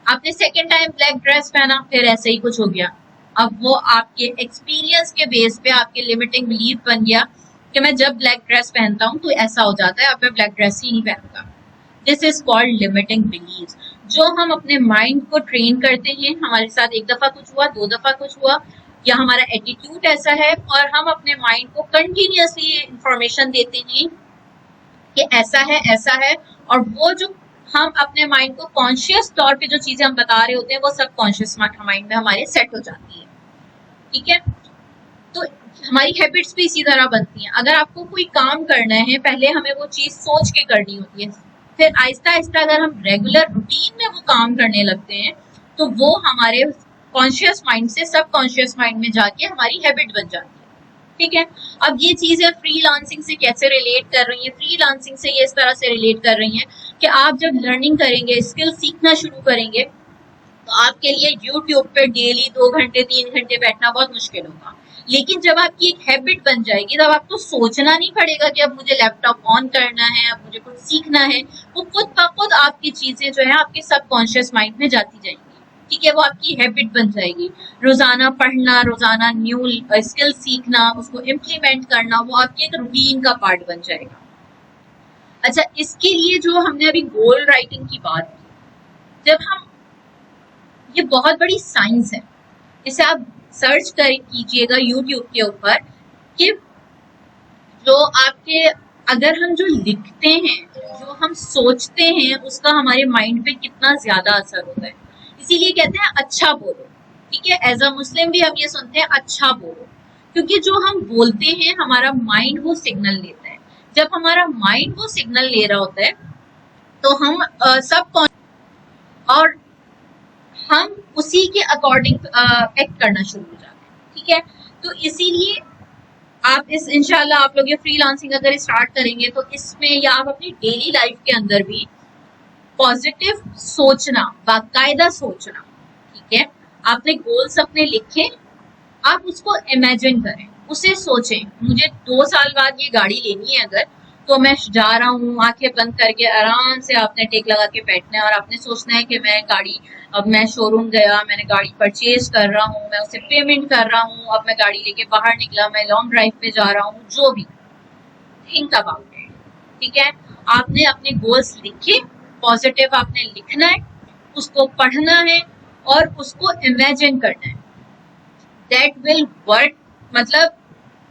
आपने सेकेंड टाइम ब्लैक ड्रेस पहना, फिर ऐसे ही कुछ हो गया। अब वो आपके एक्सपीरियंस के बेस पे आपके लिमिटिंग बिलीफ बन गया कि मैं जब ब्लैक ड्रेस पहनता हूँ तो ऐसा हो जाता है, अब मैं ब्लैक ड्रेस ही नहीं पहनूंगा। This is called limiting believes. जो हम अपने माइंड को ट्रेन करते हैं, हमारे साथ एक दफा कुछ हुआ, दो दफा कुछ हुआ, या हमारा एटीट्यूड ऐसा है और हम अपने माइंड को कंटिन्यूअसली इंफॉर्मेशन देते हैं कि ऐसा है, और वो जो हम अपने माइंड को कॉन्शियस तौर पे जो चीजें हम बता रहे होते हैं वो सब कॉन्शियस माइंड में हमारे सेट हो जाती है। ठीक है, तो हमारी हैबिट्स भी इसी तरह बनती हैं। अगर आपको कोई काम करना है, पहले हमें वो चीज सोच के करनी होती है, फिर आहिस्ता आहिस्ता अगर हम रेगुलर रूटीन में वो काम करने लगते हैं तो वो हमारे कॉन्शियस माइंड से सब कॉन्शियस माइंड में जाके हमारी हैबिट बन जाती है। ठीक है, अब ये चीजें फ्रीलांसिंग से कैसे रिलेट कर रही है? फ्रीलांसिंग से ये इस तरह से रिलेट कर रही है कि आप जब लर्निंग करेंगे, स्किल सीखना शुरू करेंगे, तो आपके लिए यूट्यूब पे डेली 2 घंटे 3 घंटे बैठना बहुत मुश्किल होगा। लेकिन जब आपकी एक हैबिट बन जाएगी, तब आपको सोचना नहीं पड़ेगा कि अब मुझे लैपटॉप ऑन करना है, अब मुझे कुछ सीखना है। वो खुद ब खुद आपकी चीजें जो है आपके सबकॉन्शियस माइंड में जाती जाएंगी। ठीक है, वो आपकी हैबिट बन जाएगी। रोजाना पढ़ना, रोजाना न्यू स्किल सीखना, उसको इम्प्लीमेंट करना, वो आपके एक रूटीन का पार्ट बन जाएगा। अच्छा, इसके लिए जो हमने अभी गोल राइटिंग की बात की, जब हम, ये बहुत बड़ी साइंस है, इसे आप सर्च कर कीजिएगा यूट्यूब के ऊपर कि जो आपके, अगर हम जो लिखते हैं, जो हम सोचते हैं, उसका हमारे माइंड पे कितना ज्यादा असर होता है। इसीलिए कहते हैं अच्छा बोलो। ठीक है, एज अ मुस्लिम भी हम ये सुनते हैं अच्छा बोलो, क्योंकि जो हम बोलते हैं हमारा माइंड वो सिग्नल लेता है। जब हमारा माइंड वो सिग्नल ले रहा होता है तो हम सब और हम उसी के अकॉर्डिंग एक्ट करना शुरू हो जाते हैं। ठीक है, तो इसीलिए आप इस, इंशाल्लाह आप लोग ये फ्रीलांसिंग अगर स्टार्ट करेंगे तो इसमें, या आप अपनी डेली लाइफ के अंदर भी पॉजिटिव सोचना, बाकायदा सोचना। ठीक है, आपने गोल्स अपने लिखे, आप उसको इमेजिन करें, उसे सोचें। मुझे 2 साल बाद ये गाड़ी लेनी है अगर, तो मैं जा रहा हूँ, आंखें बंद करके आराम से आपने टेक लगा के बैठना है और आपने सोचना है कि मैं गाड़ी, अब मैं शोरूम गया, मैंने गाड़ी परचेज कर रहा हूँ, मैं उसे पेमेंट कर रहा हूँ, अब मैं गाड़ी लेके बाहर निकला, मैं लॉन्ग ड्राइव पे जा रहा हूँ, जो भी, थिंक अबाउट इट। ठीक है, आपने अपने गोल्स लिखे, पॉजिटिव आपने लिखना है, उसको पढ़ना है और उसको इमेजिन करना है। That will work. मतलब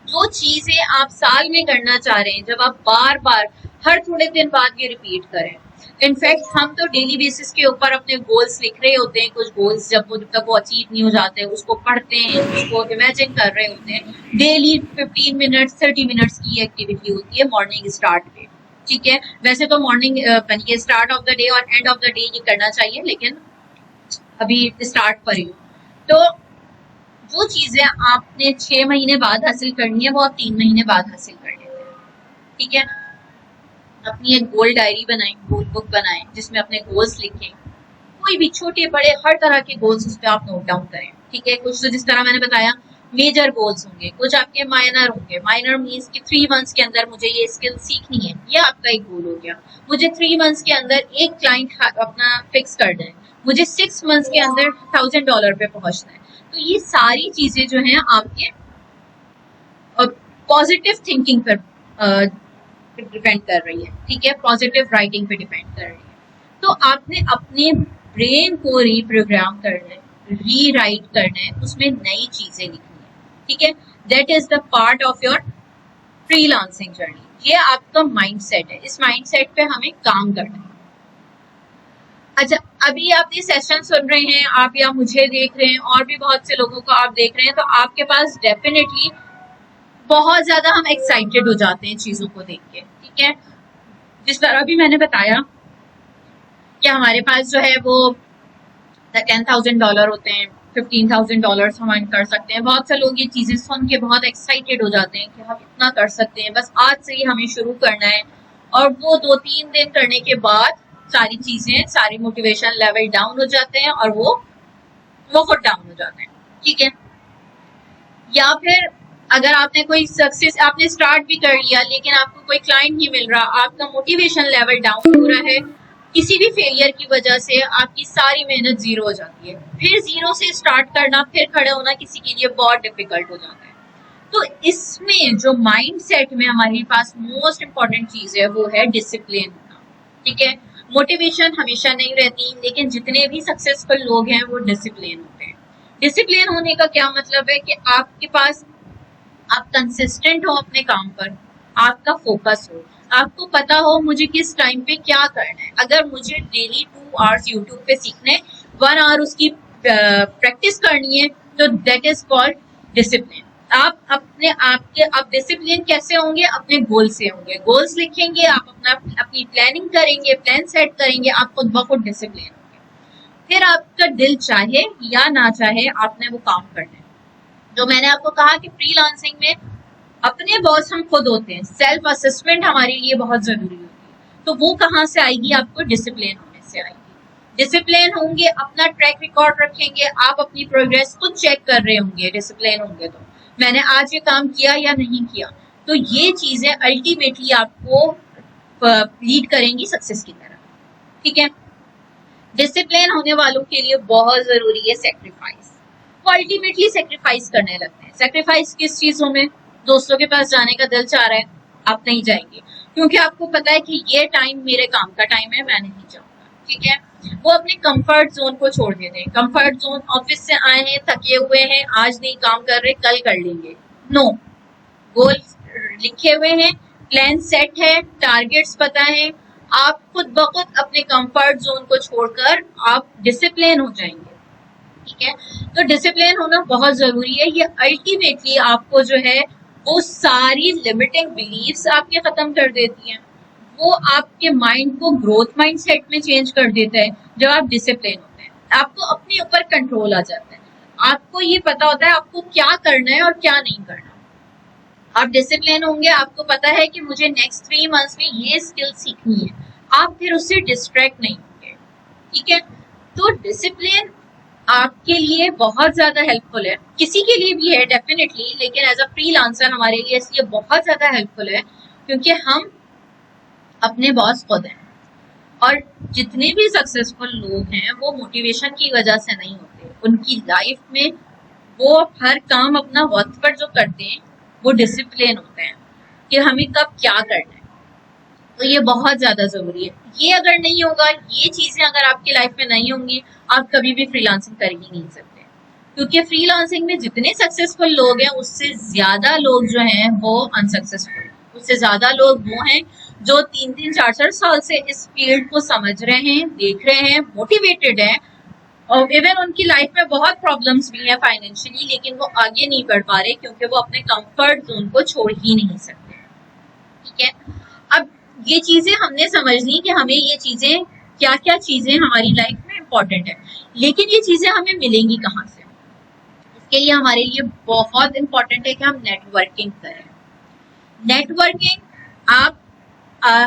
जो चीजें आप साल में करना चाह रहे हैं, जब आप बार बार हर थोड़े दिन बाद ये रिपीट करें। इनफैक्ट हम तो डेली बेसिस के ऊपर अपने गोल्स लिख रहे होते हैं। कुछ गोल्स जब तक वो अचीव नहीं हो जाते, उसको पढ़ते हैं, उसको इमेजिन कर रहे होते हैं। डेली 15 मिनट्स 30 मिनट्स की एक्टिविटी होती है मॉर्निंग स्टार्ट पे। ठीक है, वैसे तो मॉर्निंग बनिए स्टार्ट ऑफ द डे और एंड ऑफ द डे ये करना चाहिए, लेकिन अभी स्टार्ट पर ही। तो जो चीजें आपने 6 महीने बाद हासिल करनी है, वो आप 3 महीने बाद हासिल कर लेते हैं। ठीक है, अपनी एक गोल डायरी बनाएं, गोल बुक बनाएं, जिसमें अपने गोल्स लिखें। कोई भी छोटे बड़े हर तरह के गोल्स उस पर आप नोट डाउन करें। ठीक है, कुछ तो जिस तरह मैंने बताया मेजर गोल्स होंगे, कुछ आपके माइनर होंगे। माइनर मीन्स कि 3 मंथ्स के अंदर मुझे ये स्किल सीखनी है, ये आपका एक गोल हो गया। मुझे 3 मंथ्स के अंदर एक क्लाइंट अपना फिक्स करना है, मुझे 6 मंथ्स के अंदर $1000 पे पहुंचना है। तो ये सारी चीजें जो हैं आपके पॉजिटिव थिंकिंग पर डिपेंड कर रही है। ठीक है, पॉजिटिव राइटिंग पे डिपेंड कर रही है। तो आपने अपने ब्रेन को रीप्रोग्राम करना है, रीराइट करना है, उसमें नई चीजें लिखनी है। ठीक है, that is the part of your freelancing journey. ये आपका माइंडसेट है, इस माइंडसेट पे हमें काम करना है। अच्छा, अभी आप ये सेशन सुन रहे हैं, आप या मुझे देख रहे हैं और भी बहुत से लोगों को आप देख रहे हैं, तो आपके पास डेफिनेटली बहुत ज्यादा हम एक्साइटेड हो जाते हैं चीजों को देख के। ठीक है, जिस तरह भी मैंने बताया कि हमारे पास जो है वो $10,000 होते हैं, $15,000 हम कर सकते हैं। बहुत से लोग ये चीजें सुन के बहुत एक्साइटेड हो जाते हैं कि हम इतना कर सकते हैं, बस आज से ही हमें शुरू करना है। और वो 2-3 दिन करने के बाद सारी चीजें, सारे मोटिवेशन लेवल डाउन हो जाते हैं और वो खुद डाउन हो जाते हैं। ठीक है, या फिर अगर आपने कोई सक्सेस आपने स्टार्ट भी कर लिया लेकिन आपको कोई क्लाइंट नहीं मिल रहा, आपका मोटिवेशन लेवल डाउन हो रहा है, किसी भी फेलियर की वजह से आपकी सारी मेहनत जीरो हो जाती है। फिर जीरो से स्टार्ट करना, फिर खड़े होना किसी के लिए बहुत डिफिकल्ट हो जाता है। तो इसमें जो माइंड सेट में हमारे पास मोस्ट इम्पॉर्टेंट चीज है वो है डिसिप्लिन होना। ठीक है, मोटिवेशन हमेशा नहीं रहती, लेकिन जितने भी सक्सेसफुल लोग हैं वो डिसिप्लिन होते हैं। डिसिप्लिन होने का क्या मतलब है कि आपके पास आप कंसिस्टेंट हो अपने काम पर, आपका फोकस हो, आपको पता हो मुझे किस टाइम पे क्या करना है। अगर मुझे डेली 2 आवर्स यूट्यूब पे सीखने, 1 आवर उसकी प्रैक्टिस करनी है, तो दैट इज कॉल्ड डिसिप्लिन। आप अपने आपके आप डिसिप्लिन कैसे होंगे? अपने गोल से होंगे। गोल्स लिखेंगे, आप अपनी प्लानिंग करेंगे, प्लान सेट करेंगे, आप खुद ब खुद डिसिप्लिन होंगे। फिर आपका दिल चाहे या ना चाहे आपने वो काम करना है। जो मैंने आपको कहा कि फ्रीलांसिंग में अपने बॉस हम खुद होते हैं, सेल्फ असेसमेंट हमारे लिए बहुत जरूरी होती है। तो वो कहाँ से आएगी? आपको डिसिप्लिन होने से आएगी। डिसिप्लिन होंगे, अपना ट्रैक रिकॉर्ड रखेंगे, आप अपनी प्रोग्रेस खुद चेक कर रहे होंगे। डिसिप्लिन होंगे तो मैंने आज ये काम किया या नहीं किया, तो ये चीजें अल्टीमेटली आपको लीड करेंगी सक्सेस की तरफ। ठीक है, डिसिप्लिन होने वालों के लिए बहुत जरूरी है सेक्रीफाइस। वो अल्टीमेटली सेक्रीफाइस करने लगते हैं। सेक्रीफाइस किस चीजों में? दोस्तों के पास जाने का दिल चाह रहा है, आप नहीं जाएंगे क्योंकि आपको पता है कि ये टाइम मेरे काम का टाइम है, मैं नहीं जाऊंगा। ठीक है, वो अपने कंफर्ट जोन को छोड़ देते हैं। कंफर्ट जोन, ऑफिस से आए हैं, थके हुए हैं, आज नहीं काम कर रहे, कल कर लेंगे। नो, गोल लिखे हुए हैं, प्लान सेट है, टारगेट्स पता है, आप खुद ब खुद अपने कंफर्ट जोन को छोड़कर आप डिसिप्लिन हो जाएंगे। ठीक है, तो डिसिप्लिन होना बहुत जरूरी है। ये अल्टीमेटली आपको जो है वो सारी लिमिटिंग बिलीफ्स आपके खत्म कर देती हैं। वो आपके माइंड को ग्रोथ माइंड सेट में चेंज कर देता है। जब आप डिसिप्लिन होते हैं, आपको अपने ऊपर कंट्रोल आ जाता है। आपको ये पता होता है आपको क्या करना है और क्या नहीं करना। आप डिसिप्लिन होंगे, आपको पता है कि मुझे नेक्स्ट 3 मंथ्स में ये स्किल सीखनी है, आप फिर उससे डिस्ट्रैक्ट नहीं होंगे। ठीक है, तो डिसिप्लिन आपके लिए बहुत ज्यादा हेल्पफुल है, किसी के लिए भी है डेफिनेटली, लेकिन एज अ फ्रीलांसर हमारे लिए इसलिए बहुत ज्यादा हेल्पफुल है क्योंकि हम अपने बॉस खुद हैं। और जितने भी सक्सेसफुल लोग हैं वो मोटिवेशन की वजह से नहीं होते। उनकी लाइफ में वो हर काम अपना वक्त पर जो करते हैं वो डिसिप्लिन होते हैं कि हमें कब क्या करना है। तो ये बहुत ज्यादा जरूरी है। ये अगर नहीं होगा, ये चीजें अगर आपकी लाइफ में नहीं होंगी, आप कभी भी फ्रीलांसिंग कर ही नहीं सकते। क्योंकि फ्रीलांसिंग में जितने सक्सेसफुल लोग हैं उससे ज्यादा लोग जो हैं वो अनसक्सेसफुल, उससे ज्यादा लोग वो हैं जो 3-3, 4-4 साल से इस फील्ड को समझ रहे हैं, देख रहे हैं, मोटिवेटेड हैं, और इवन उनकी लाइफ में बहुत प्रॉब्लम्स भी हैं फाइनेंशियली, लेकिन वो आगे नहीं बढ़ पा रहे क्योंकि वो अपने कंफर्ट जोन को छोड़ ही नहीं सकते। ठीक है, अब ये चीजें हमने समझनी कि हमें ये चीजें क्या क्या चीजें हमारी लाइफ में इम्पोर्टेंट है, लेकिन ये चीजें हमें मिलेंगी कहाँ से? इसके लिए हमारे लिए बहुत इम्पोर्टेंट है कि हम नेटवर्किंग करें। नेटवर्किंग, आप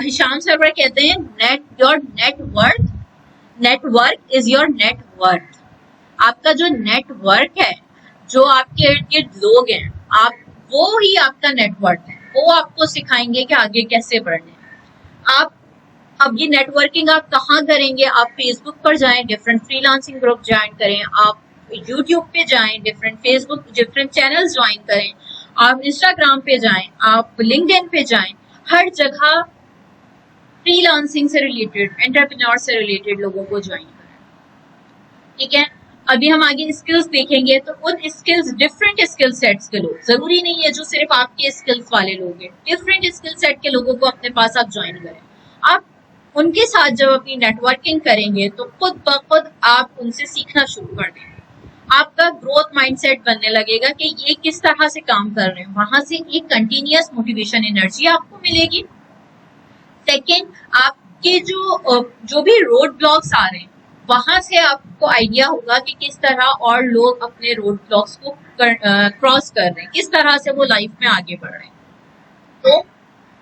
हिशाम सरवर कहते हैं नेटवर्क इज योर नेटवर्थ। आपका जो नेटवर्क है, जो आपके इर्द गिर्द लोग हैं, आप वो ही आपका नेटवर्क है। वो आपको सिखाएंगे कि आगे कैसे बढ़ने। आप अब ये नेटवर्किंग आप कहाँ करेंगे? आप फेसबुक पर जाएं, डिफरेंट फ्रीलांसिंग ग्रुप ज्वाइन करें, आप यूट्यूब पे जाएं, डिफरेंट चैनल्स ज्वाइन करें, आप इंस्टाग्राम पे जाएं, आप लिंक्डइन पे जाएं, हर जगह फ्रीलांसिंग से रिलेटेड, एंटरप्रेन्योर से रिलेटेड लोगों को ज्वाइन करें। ठीक है, अभी हम आगे स्किल्स देखेंगे, तो उन स्किल्स, डिफरेंट स्किल सेट्स के लोग, जरूरी नहीं है जो सिर्फ आपके स्किल्स वाले लोग हैं, डिफरेंट स्किल सेट के लोगों को अपने पास आप ज्वाइन करें। आप उनके साथ जब अपनी नेटवर्किंग करेंगे तो खुद ब खुद आप उनसे सीखना शुरू कर देंगे। आपका ग्रोथ माइंडसेट बनने लगेगा कि ये किस तरह से काम कर रहे हैं, वहां से एक कंटिन्यूअस मोटिवेशन एनर्जी आपको मिलेगी। सेकेंड, आपके जो भी रोड ब्लॉक्स आ रहे हैं वहां से आपको आइडिया होगा कि किस तरह और लोग अपने रोड ब्लॉक्स को क्रॉस कर रहे हैं, किस तरह से वो लाइफ में आगे बढ़ रहे हैं। तो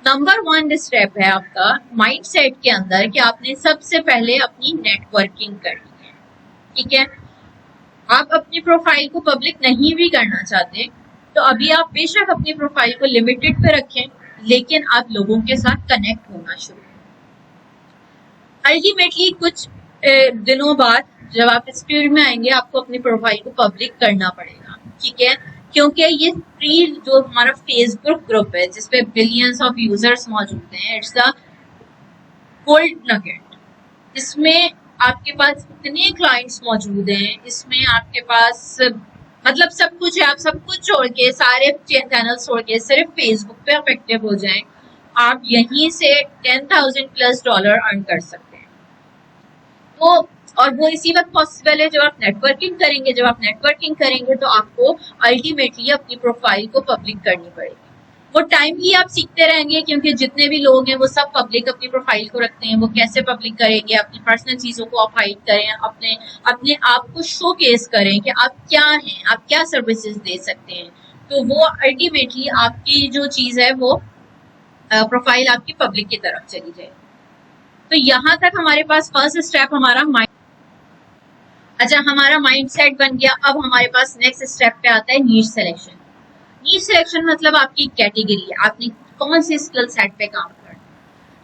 नंबर 1 स्टेप है आपका माइंडसेट के अंदर कि आपने सबसे पहले अपनी नेटवर्किंग करनी है। ठीक है, आप अपनी प्रोफाइल को पब्लिक नहीं भी करना चाहते तो अभी आप बेशक अपनी प्रोफाइल को लिमिटेड पे रखें, लेकिन आप लोगों के साथ कनेक्ट होना शुरू करें। अल्टीमेटली कुछ दिनों बाद जब आप इस फील्ड में आएंगे आपको अपनी प्रोफाइल को पब्लिक करना पड़ेगा। ठीक है, क्योंकि ये फ्री जो हमारा फेसबुक ग्रुप है जिसपे बिलियंस ऑफ यूजर्स मौजूद हैं, इट्स द गोल्ड नगेट। इसमें आपके पास इतने क्लाइंट्स मौजूद हैं, इसमें आपके पास मतलब सब कुछ है। आप सब कुछ छोड़ के, सारे चैनल छोड़ के सिर्फ फेसबुक पे आप एक्टिव हो जाएं, आप यहीं से $10,000+ अर्न कर सकते हैं। तो और वो इसी वक्त पॉसिबल है जब आप नेटवर्किंग करेंगे। जब आप नेटवर्किंग करेंगे तो आपको अल्टीमेटली अपनी प्रोफाइल को पब्लिक करनी पड़ेगी। वो टाइमली आप सीखते रहेंगे, क्योंकि जितने भी लोग हैं वो सब पब्लिक अपनी प्रोफाइल को रखते हैं। वो कैसे पब्लिक करेंगे, अपनी पर्सनल चीजों को आप हाइड करें, अपने आप को शोकेस करें कि आप क्या हैं, आप क्या सर्विसेज दे सकते हैं। तो वो अल्टीमेटली आपकी जो चीज है वो प्रोफाइल आपकी पब्लिक की तरफ चली जाए। तो यहाँ तक हमारे पास फर्स्ट स्टेप हमारा हमारा माइंडसेट बन गया। अब हमारे पास नेक्स्ट स्टेप पे आता है नीश सिलेक्शन। नीश सिलेक्शन मतलब आपकी कैटेगरी, आपने कौन सी स्किल सेट पे काम करना।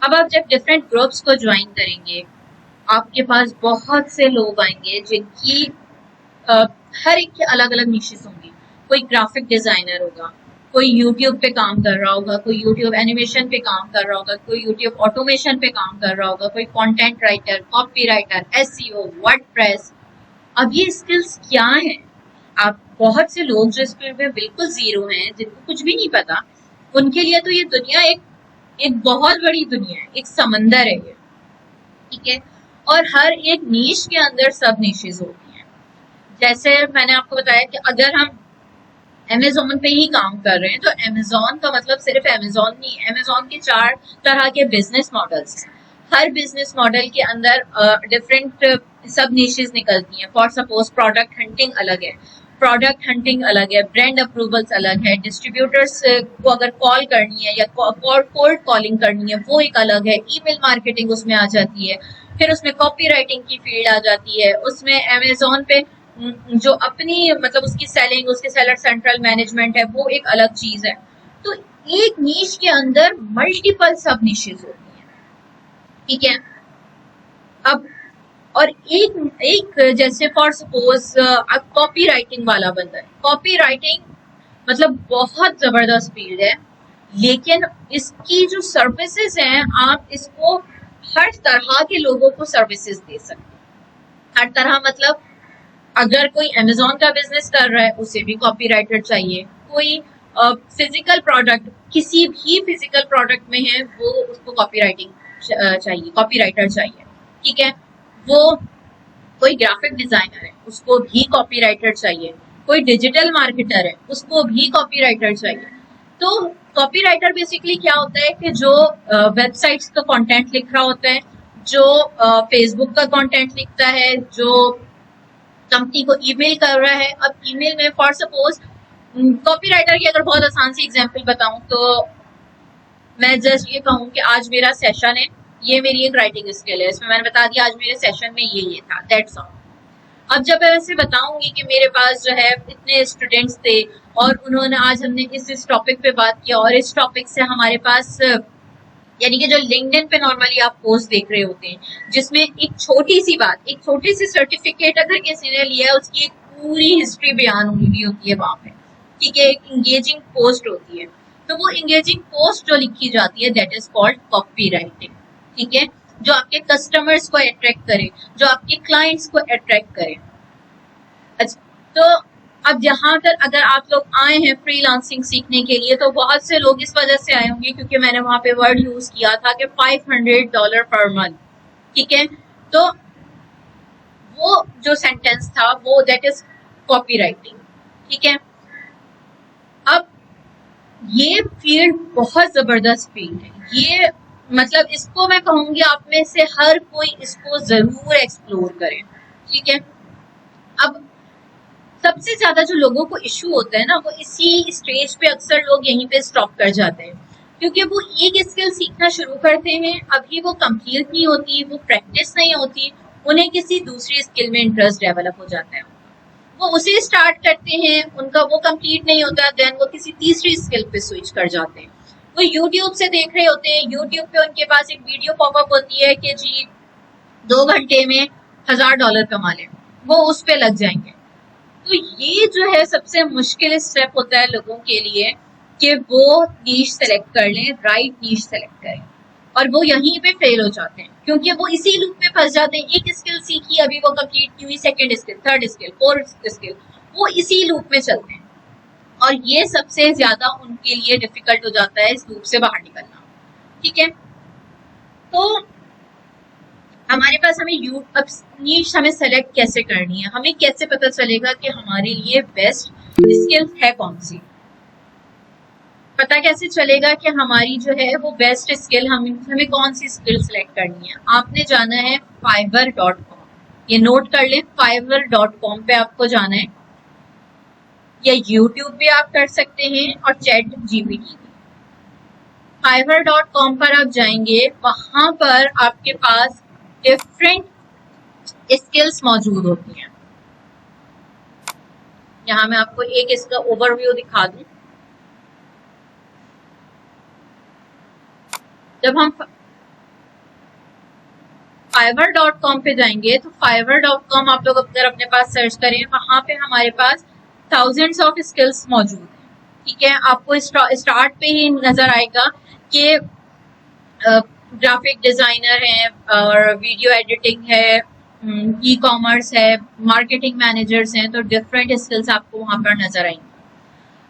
अब आप जब डिफरेंट ग्रुप्स को ज्वाइन करेंगे आपके पास बहुत से लोग आएंगे जिनकी हर एक की अलग अलग नीशेस होंगी। कोई ग्राफिक डिजाइनर होगा, कोई यूट्यूब पे काम कर रहा होगा, कोई यूट्यूब एनिमेशन पे काम कर रहा होगा, कोई यूट्यूब ऑटोमेशन पे काम कर रहा होगा, कोई content writer, copy writer, SEO, WordPress. अब ये स्किल्स क्या हैं? आप बहुत से लोग जो इस फील्ड में बिल्कुल जीरो हैं, जिनको कुछ भी नहीं पता, उनके लिए तो ये दुनिया एक बहुत बड़ी दुनिया है, एक समंदर है ये। ठीक है, और हर एक नीश के अंदर सब नीशेस होती हैं। जैसे मैंने आपको बताया कि अगर हम अमेज़न पे ही काम कर रहे हैं तो अमेज़न का मतलब सिर्फ अमेज़न नहीं है। अमेज़न के 4 तरह के बिजनेस मॉडल्स, हर बिजनेस मॉडल के अंदर डिफरेंट सब निशेस निकलती हैं। फॉर सपोज प्रोडक्ट हंटिंग अलग है, प्रोडक्ट हंटिंग अलग है, ब्रांड अप्रूवल्स अलग है, डिस्ट्रीब्यूटर्स को अगर कॉल करनी है या कोल्ड कॉलिंग करनी है वो एक अलग है, ईमेल मार्केटिंग उसमें आ जाती है, फिर उसमें कॉपी राइटिंग की फील्ड आ जाती है, उसमें अमेज़न पे जो अपनी मतलब उसकी सेलिंग, उसके सेलर सेंट्रल मैनेजमेंट है वो एक अलग चीज है। तो एक नीश के अंदर मल्टीपल सब निशेस होती हैं। ठीक है, अब और एक जैसे फॉर सपोज अब कॉपी राइटिंग वाला बंदा है। कॉपी राइटिंग मतलब बहुत जबरदस्त फील्ड है, लेकिन इसकी जो सर्विसेज हैं आप इसको हर तरह के लोगों को सर्विसेज दे सकते हैं। हर तरह मतलब अगर कोई अमेज़न का बिजनेस कर रहा है उसे भी कॉपी राइटर चाहिए, कोई फिजिकल प्रोडक्ट किसी भी फिजिकल प्रोडक्ट में है वो उसको कॉपी राइटिंग चाहिए, कॉपी राइटर चाहिए। ठीक है, वो कोई ग्राफिक डिजाइनर है उसको भी कॉपी राइटर चाहिए, कोई डिजिटल मार्केटर है उसको भी कॉपी राइटर चाहिए। तो कॉपी राइटर बेसिकली क्या होता है कि जो वेबसाइट्स का कंटेंट लिख रहा होता है, जो फेसबुक का कंटेंट लिखता है, जो कंपनी को ईमेल कर रहा है। अब ईमेल में फॉर सपोज कॉपी राइटर की अगर बहुत आसान सी एग्जांपल बताऊं तो मैं जस्ट ये कहूं कि आज मेरा सेशन है, ये मेरी एक राइटिंग स्किल है, इसमें मैंने बता दिया आज मेरे सेशन में ये था, दैट्स ऑल। अब जब मैं वैसे बताऊंगी कि मेरे पास जो है इतने स्टूडेंट्स थे और उन्होंने आज हमने इस टॉपिक पे बात किया और इस टॉपिक से हमारे पास यानी कि जो लिंक्डइन पे नॉर्मली आप पोस्ट देख रहे होते हैं जिसमें एक छोटी सी बात, एक छोटी सी सर्टिफिकेट अगर किसी ने लिया है उसकी एक पूरी हिस्ट्री बयान हुई होती है वहां पे। ठीक है, एक इंगेजिंग पोस्ट होती है, तो वो इंगेजिंग पोस्ट जो लिखी जाती है that is called copy writing. ठीक है, जो आपके कस्टमर्स को अट्रैक्ट करे, जो आपके क्लाइंट्स को अट्रैक्ट करे। अच्छा, तो अब यहाँ पर अगर आप लोग आए हैं फ्रीलांसिंग सीखने के लिए तो बहुत से लोग इस वजह से आए होंगे क्योंकि मैंने वहां पे वर्ड यूज किया था कि $500 पर मंथ। ठीक है, तो वो जो सेंटेंस था वो दैट इज कॉपी राइटिंग। ठीक है, अब ये फील्ड बहुत जबरदस्त फील्ड है, ये मतलब इसको मैं कहूंगी आप में से हर कोई इसको जरूर एक्सप्लोर करे। ठीक है, अब सबसे ज्यादा जो लोगों को इश्यू होता है ना वो इसी स्टेज पे अक्सर लोग यहीं पे स्टॉप कर जाते हैं। क्योंकि वो एक स्किल सीखना शुरू करते हैं, अभी वो कंप्लीट नहीं होती, वो प्रैक्टिस नहीं होती, उन्हें किसी दूसरी स्किल में इंटरेस्ट डेवलप हो जाता है, वो उसे स्टार्ट करते हैं, उनका वो कंप्लीट नहीं होता, देन वो किसी तीसरी स्किल पे स्विच कर जाते हैं। वो यूट्यूब से देख रहे होते हैं, यूट्यूब पे उनके पास एक वीडियो पॉपअप होती है कि जी 2 घंटे में $1000 कमा लें, वो उस पे लग जाएंगे। तो ये जो है सबसे मुश्किल स्टेप होता है लोगों के लिए कि वो नीश सेलेक्ट कर लें, राइट नीश सेलेक्ट करें, और वो यहीं पे फेल हो जाते हैं क्योंकि वो इसी लूप में फंस जाते हैं। एक स्किल सीखी, अभी वो कंप्लीट नहीं हुई, second skill, third skill, fourth skill, वो इसी लूप में चलते हैं, और ये सबसे ज्यादा उनके लिए डिफिकल्ट हो जाता है इस लूप से बाहर निकलना। ठीक है, तो हमारे पास हमें अब नीश हमें सेलेक्ट कैसे करनी है, हमें कैसे पता चलेगा कि हमारे लिए बेस्ट स्किल है कौन सी, पता कैसे चलेगा कि हमारी जो है वो बेस्ट स्किल, हमें कौन सी स्किल सेलेक्ट करनी है। आपने जाना है fiverr.com, ये नोट कर ले, fiverr.com पे आपको जाना है, या यूट्यूब पे आप कर सकते हैं, और चैट जीपीटी। fiverr.com पर आप जाएंगे, वहां पर आपके पास डिफरेंट स्किल्स मौजूद होती हैं। यहाँ मैं आपको एक इसका ओवरव्यू दिखा दूं। जब हम fiverr.com पे जाएंगे तो fiverr.com आप लोग अगर अपने पास सर्च करें, वहां पे हमारे पास थाउजेंड्स ऑफ स्किल्स मौजूद हैं। ठीक है, आपको स्टार्ट पे ही नजर आएगा कि ग्राफिक डिजाइनर है, और वीडियो एडिटिंग है, ई कॉमर्स है, मार्केटिंग मैनेजर्स हैं, तो डिफरेंट स्किल्स आपको वहां पर नजर आएंगी।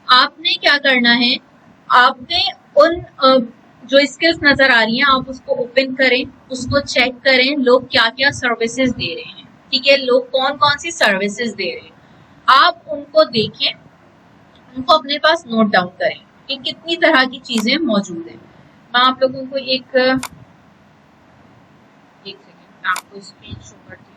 आपने क्या करना है, आपने उन जो स्किल्स नजर आ रही हैं आप उसको ओपन करें, उसको चेक करें लोग क्या क्या सर्विसेज दे रहे हैं। ठीक है, लोग कौन कौन सी सर्विसेज दे रहे हैं, आप उनको देखें, उनको अपने पास नोट डाउन करें कि कितनी तरह की चीजें मौजूद हैं। मैं आप लोगों को एक सेकेंड आपको स्क्रीन शो करती हूँ।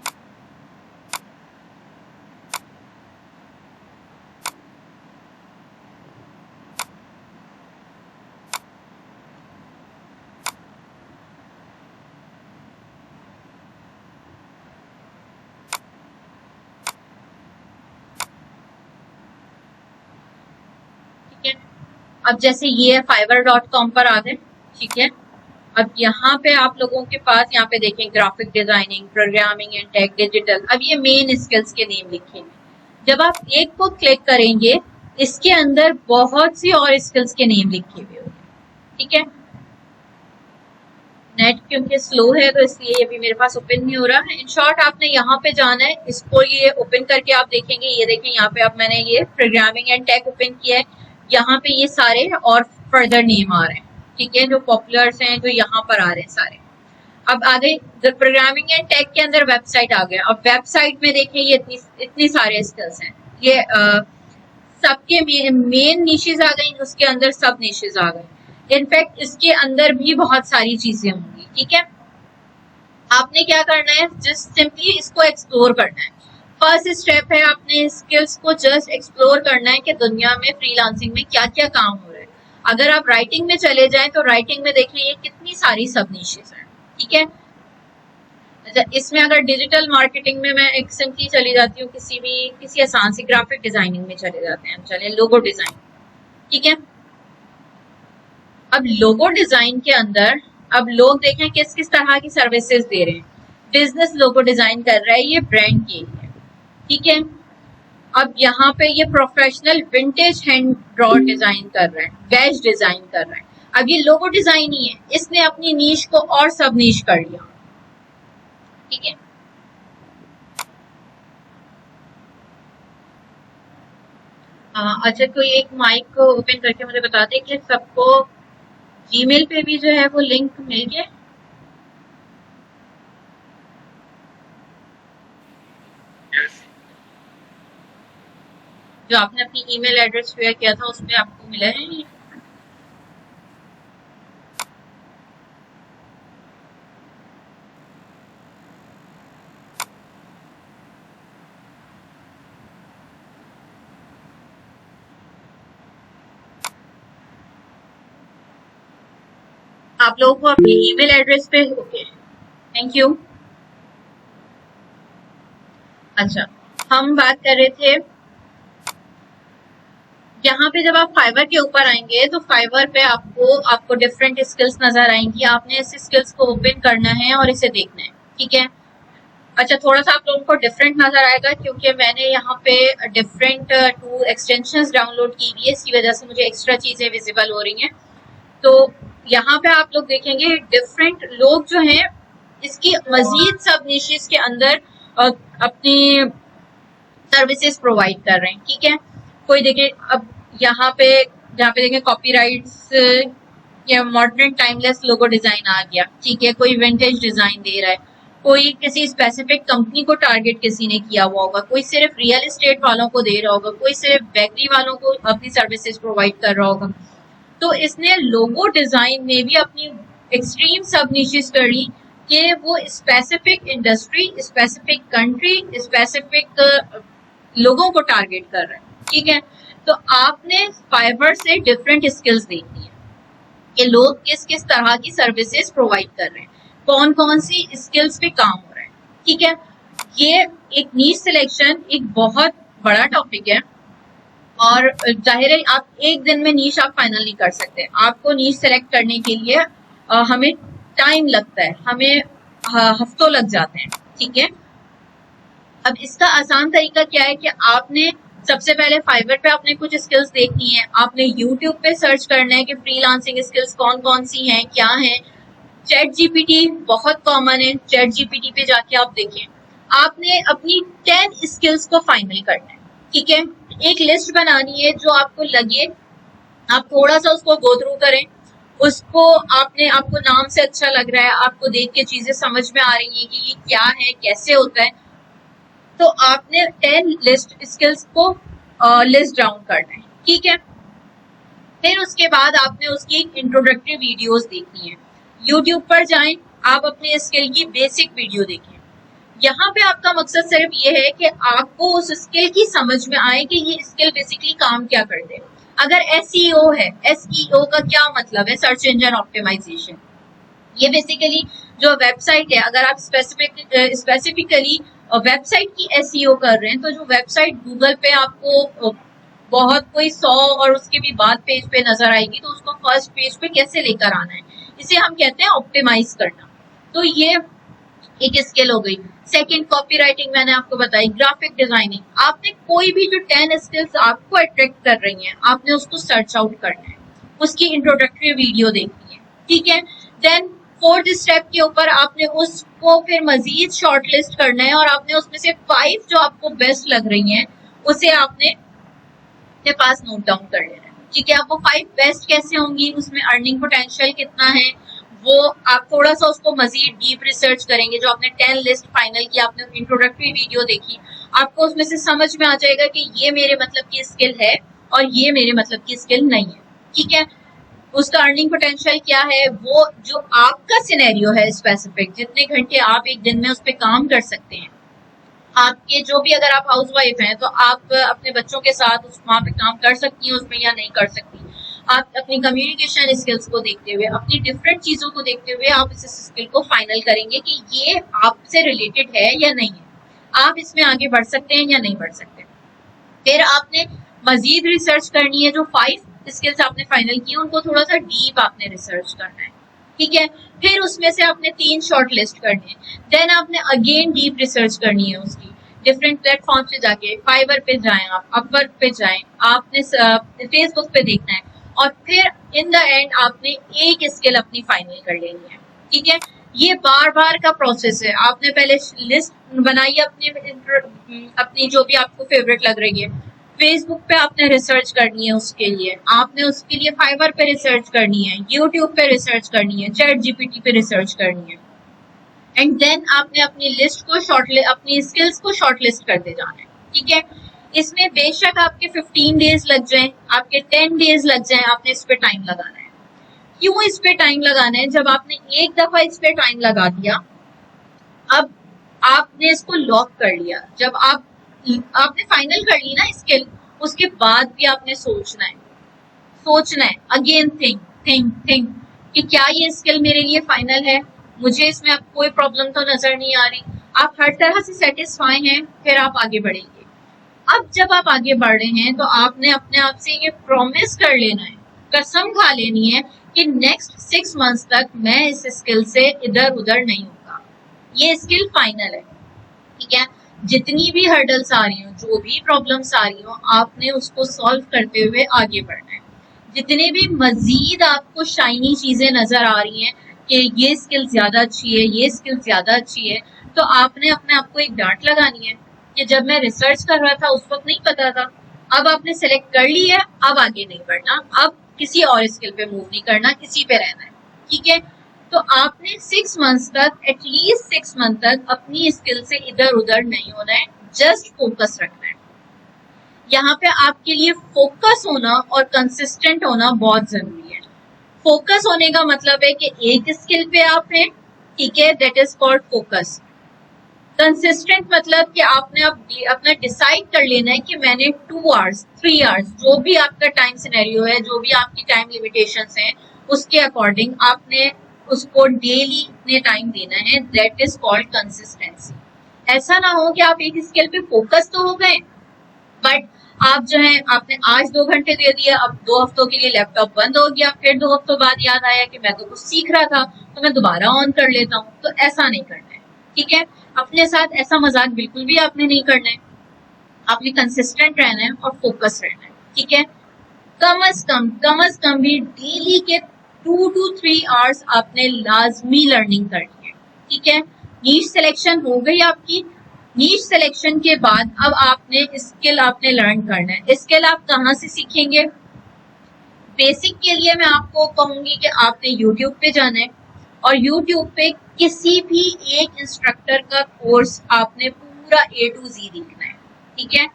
ठीक है, अब जैसे ये है fiverr.com पर आ गए। ठीक है, अब यहाँ पे आप लोगों के पास यहाँ पे देखें graphic designing, programming and tech, digital, अब ये मेन स्किल्स के नेम लिखे हैं। जब आप एक को क्लिक करेंगे, इसके अंदर बहुत सी और स्किल्स के नेम लिखे हुए होंगे। ठीक है, नेट क्योंकि स्लो है तो इसलिए अभी मेरे पास ओपन नहीं हो रहा है। इन शॉर्ट आपने यहाँ पे जाना है, इसको ये ओपन करके आप देखेंगे, ये देखें यहाँ पे अब मैंने ये प्रोग्रामिंग एंड टेक ओपन किया है, यहाँ पे ये सारे और फर्दर नेम आ रहे हैं। ठीक है, जो पॉपुलर्स हैं जो यहाँ पर आ रहे हैं सारे। अब आगे प्रोग्रामिंग एंड टेक के अंदर वेबसाइट आ गया। अब वेबसाइट में देखें ये इतनी सारे स्किल्स हैं, ये सबके मेन निशेज आ गई, उसके अंदर सब निशेज आ गए। इनफैक्ट इसके अंदर भी बहुत सारी चीजें होंगी। ठीक है, आपने क्या करना है, जस्ट सिंपली इसको एक्सप्लोर करना है। फर्स्ट स्टेप है आपने स्किल्स को जस्ट एक्सप्लोर करना है कि दुनिया में फ्रीलांसिंग में क्या क्या काम हो रहा है। अगर आप राइटिंग में चले जाएं तो राइटिंग में देखें ये कितनी सारी सब निशेज हैं। ठीक है, इसमें अगर डिजिटल मार्केटिंग में मैं एक सिंपली चली जाती हूँ, किसी आसान सी ग्राफिक डिजाइनिंग में चले जाते हैं, चले लोगो डिजाइन। ठीक है, अब लोगो डिजाइन के अंदर अब लोग देखें किस किस तरह की सर्विसेज दे रहे हैं। बिजनेस लोगो डिजाइन कर रहा है, ये ब्रांड के लिए। ठीक है, अब यहाँ पे ये professional vintage hand draw design कर रहा है, बैच डिजाइन कर रहा है। अब ये लोगो डिजाइन ही है, इसने अपनी नीश को और सब नीश कर लिया। ठीक है, अच्छा कोई एक माइक ओपन करके मुझे बता दे कि सबको जीमेल पे भी जो है वो लिंक मिल गया। Yes. जो आपने अपनी ईमेल एड्रेस शेयर किया था उस पर आपको मिला है? आप लोगों को अपनी ईमेल एड्रेस पे ओके, थैंक यू। अच्छा, हम बात कर रहे थे यहाँ पे, जब आप फाइवर के ऊपर आएंगे तो फाइवर पे आपको डिफरेंट स्किल्स नजर आएंगी। आपने इस स्किल्स को ओपन करना है और इसे देखना है, ठीक है। अच्छा, थोड़ा सा आप लोगों को डिफरेंट नजर आएगा क्योंकि मैंने यहाँ पे डिफरेंट टू एक्सटेंशंस डाउनलोड की हुई है, इसी वजह से मुझे एक्स्ट्रा चीजें विजिबल हो रही हैं। तो यहाँ पे आप लोग देखेंगे डिफरेंट लोग जो हैं इसकी मजीद सब निशेस के अंदर अपनी सर्विसेज प्रोवाइड कर रहे हैं, ठीक है। कोई देखे, अब यहाँ पे देखें कॉपीराइट्स या मॉडर्न टाइमलेस लोगो डिजाइन आ गया, ठीक है। कोई विंटेज डिजाइन दे रहा है, कोई किसी स्पेसिफिक कंपनी को टारगेट किसी ने किया हुआ होगा, कोई सिर्फ रियल एस्टेट वालों को दे रहा होगा, कोई सिर्फ बेकरी वालों को अपनी सर्विसेज प्रोवाइड कर रहा होगा। तो इसने लोगो डिजाइन में भी अपनी एक्सट्रीम सब निशेस करी कि वो specific industry, specific country, specific लोगों को टारगेट कर रहे हैं, ठीक है। तो आपने फाइवर से डिफरेंट स्किल्स देखनी है कि लोग किस किस तरह की सर्विसेज प्रोवाइड कर रहे हैं, कौन कौन सी स्किल्स पे काम हो रहा है, ठीक है। ये एक नीश सिलेक्शन एक बहुत बड़ा टॉपिक है और जाहिर है आप एक दिन में नीश आप फाइनल नहीं कर सकते। आपको नीश सेलेक्ट करने के लिए हमें टाइम लगता है, हमें हफ्तों लग जाते हैं, ठीक है। अब इसका आसान तरीका क्या है कि आपने सबसे पहले फाइवर पे आपने कुछ स्किल्स देखनी है, आपने यूट्यूब पे सर्च करना है कि फ्रीलांसिंग स्किल्स कौन कौन सी हैं, क्या हैं। चैट जीपीटी बहुत कॉमन है, चैट जीपीटी पे जाके आप देखें। आपने अपनी 10 स्किल्स को फाइनल करना है, ठीक है। एक लिस्ट बनानी है जो आपको लगे, आप थोड़ा सा उसको गो थ्रू करें, उसको आपको नाम से अच्छा लग रहा है, आपको देख के चीजें समझ में आ रही है कि ये क्या है, कैसे होता है, तो आपने 10 लिस्ट स्किल्स को लिस्ट डाउन करना है, ठीक है। फिर उसके बाद आपने उसकी इंट्रोडक्टरी वीडियोस देखनी है। यूट्यूब पर जाएं, आप अपने स्किल की बेसिक वीडियो देखें। यहाँ पे आपका मकसद सिर्फ ये है कि आपको उस स्किल की समझ में आए कि ये स्किल बेसिकली काम क्या करते हैं। अगर एसईओ है, एसईओ का क्या मतलब है, सर्च इंजन ऑप्टिमाइजेशन। ये बेसिकली जो वेबसाइट है, अगर आप स्पेसिफिकली वेबसाइट की एसईओ कर रहे हैं, तो जो वेबसाइट गूगल पे आपको बहुत कोई 100 और उसके भी बाद पेज पे नजर आएगी, तो उसको फर्स्ट पेज पे कैसे लेकर आना है, इसे हम कहते हैं ऑप्टिमाइज करना। तो ये एक स्किल हो गई। सेकंड, कॉपी राइटिंग मैंने आपको बताई, ग्राफिक डिजाइनिंग। आपने कोई भी जो 10 स्किल्स आपको अट्रैक्ट कर रही हैं, आपने उसको सर्च आउट करना है, उसकी इंट्रोडक्टरी वीडियो देखनी है, ठीक है। देन फोर्थ स्टेप के ऊपर आपने उसको फिर मजीद शॉर्ट लिस्ट करना है और आपने उसमें से 5 जो आपको बेस्ट लग रही हैं उसे आपने अपने पास नोट डाउन कर लेना है, ठीक है। अब वो 5 बेस्ट कैसे होंगी, उसमें अर्निंग पोटेंशियल कितना है, वो आप थोड़ा सा उसको मजीद डीप रिसर्च करेंगे। जो आपने 10 लिस्ट फाइनल की, आपने इंट्रोडक्टरी वीडियो देखी, आपको उसमें से समझ में आ जाएगा कि ये मेरे मतलब की स्किल है और ये मेरे मतलब की स्किल नहीं है, ठीक है। उसका अर्निंग पोटेंशियल क्या है, वो जो आपका सिनेरियो है स्पेसिफिक, जितने घंटे आप एक दिन में उस पर काम कर सकते हैं, आपके जो भी, अगर आप हाउस वाइफ हैं तो आप अपने बच्चों के साथ वहाँ पे काम कर सकती हैं उसमें या नहीं कर सकती। आप अपनी कम्युनिकेशन स्किल्स को देखते हुए, अपनी डिफरेंट चीजों को देखते हुए आप इस स्किल को फाइनल करेंगे कि ये आपसे रिलेटेड है या नहीं है, आप इसमें आगे बढ़ सकते हैं या नहीं बढ़ सकते। फिर आपने मजीद रिसर्च करनी है, जो 5 स्किल्स आपने फाइनल की उनको थोड़ा सा डीप आपने रिसर्च करना है, ठीक है। फिर उसमें से आपने 3 शॉर्ट लिस्ट करने हैं। देन आपने अगेन डीप रिसर्च करनी है उसकी, डिफरेंट प्लेटफॉर्म पे जाके, फाइवर पे जाएं, आप अपवर्क पे जाएं, आपने फेसबुक पे देखना है और फिर इन द एंड आपने एक स्किल अपनी फाइनल कर लेनी है, ठीक है। ये बार बार का प्रोसेस है। आपने पहले लिस्ट बनाई अपनी जो भी आपको फेवरेट लग रही है, फेसबुक पे आपने रिसर्च करनी है, उसके लिए आपने उसके लिए फाइवर पे रिसर्च करनी है, यूट्यूब पे रिसर्च करनी है, चैट जीपीटी पे रिसर्च करनी है, एंड देन आपने अपनी लिस्ट को अपनी स्किल्स को शॉर्ट लिस्ट करते जाना है, ठीक है। इसमें बेशक आपके 15 डेज लग जाएं, आपके 10 डेज लग जाएं, आपने इस पे टाइम लगाना है। क्यों इस पे टाइम लगाना है? जब आपने एक दफा इस पे टाइम लगा दिया, अब आपने इसको लॉक कर लिया, जब आपने फाइनल कर ली ना स्किल, उसके बाद भी आपने सोचना है, अगेन थिंक कि क्या ये स्किल मेरे लिए फाइनल है, मुझे इसमें अब कोई प्रॉब्लम तो नजर नहीं आ रही। आप हर तरह से सेटिस्फाई हैं, फिर आप आगे बढ़ेंगे। अब जब आप आगे बढ़ रहे हैं तो आपने अपने आप से ये प्रॉमिस कर लेना है, कसम खा लेनी है कि नेक्स्ट 6 मंथ्स तक मैं इस स्किल से इधर उधर नहीं होगा, ये स्किल फाइनल है। ठीक है, जितनी भी हर्डल्स आ रही हो, जो भी प्रॉब्लम्स आ रही हो, आपने उसको सॉल्व करते हुए आगे बढ़ना है। जितने भी मजीद आपको शाइनी चीजें नजर आ रही हैं कि ये स्किल ज्यादा अच्छी है, ये स्किल ज्यादा अच्छी है, तो आपने अपने आप को एक डांट लगानी है कि जब मैं रिसर्च कर रहा था उस वक्त नहीं पता था। अब आपने सेलेक्ट कर ली है, अब आगे नहीं बढ़ना, अब किसी और स्किल पे मूव नहीं करना, किसी पे रहना है। ठीक है, तो आपने 6 मंथ्स तक, एटलीस्ट 6 मंथ तक अपनी स्किल से इधर उधर नहीं होना है, जस्ट फोकस रखना है। यहाँ पे आपके लिए फोकस होना और कंसिस्टेंट होना बहुत जरूरी है। फोकस होने का मतलब है कि एक स्किल पे आप हैं, ठीक है, that is called focus. Consistent मतलब कि आपने अपना डिसाइड कर लेना है कि मैंने 2 आवर्स 3 आवर्स, जो भी आपका टाइम सिनेरियो है, जो भी आपकी टाइम लिमिटेशंस हैं, उसके अकॉर्डिंग आपने उसको डेली इतने टाइम देना है, दैट इज कॉल्ड कंसिस्टेंसी। ऐसा ना हो कि आप एक स्किल पे फोकस तो हो गए, बट आप जो है आपने आज 2 घंटे दे दिया, अब 2 हफ्तों के लिए लैपटॉप बंद हो गया, फिर 2 हफ्तों बाद याद आया कि मैं तो कुछ सीख रहा था, तो मैं दोबारा ऑन कर लेता हूँ। तो ऐसा नहीं करना है। ठीक है, अपने साथ ऐसा मजाक बिल्कुल भी आपने नहीं करना है। आपने कंसिस्टेंट रहना है और फोकस रहना है। ठीक है, कम अज कम भी डेली के 2 to 3 आवर्स आपने लाजमी लर्निंग करनी है। ठीक है, नीश सिलेक्शन हो गई आपकी। नीश सिलेक्शन के बाद अब आपने स्किल आपने लर्न करना है। स्किल आप कहाँ से सीखेंगे? बेसिक के लिए मैं आपको कहूंगी कि आपने यूट्यूब पे जाना है और यूट्यूब पे किसी भी एक इंस्ट्रक्टर का कोर्स आपने पूरा A to Z देखना है। ठीक है,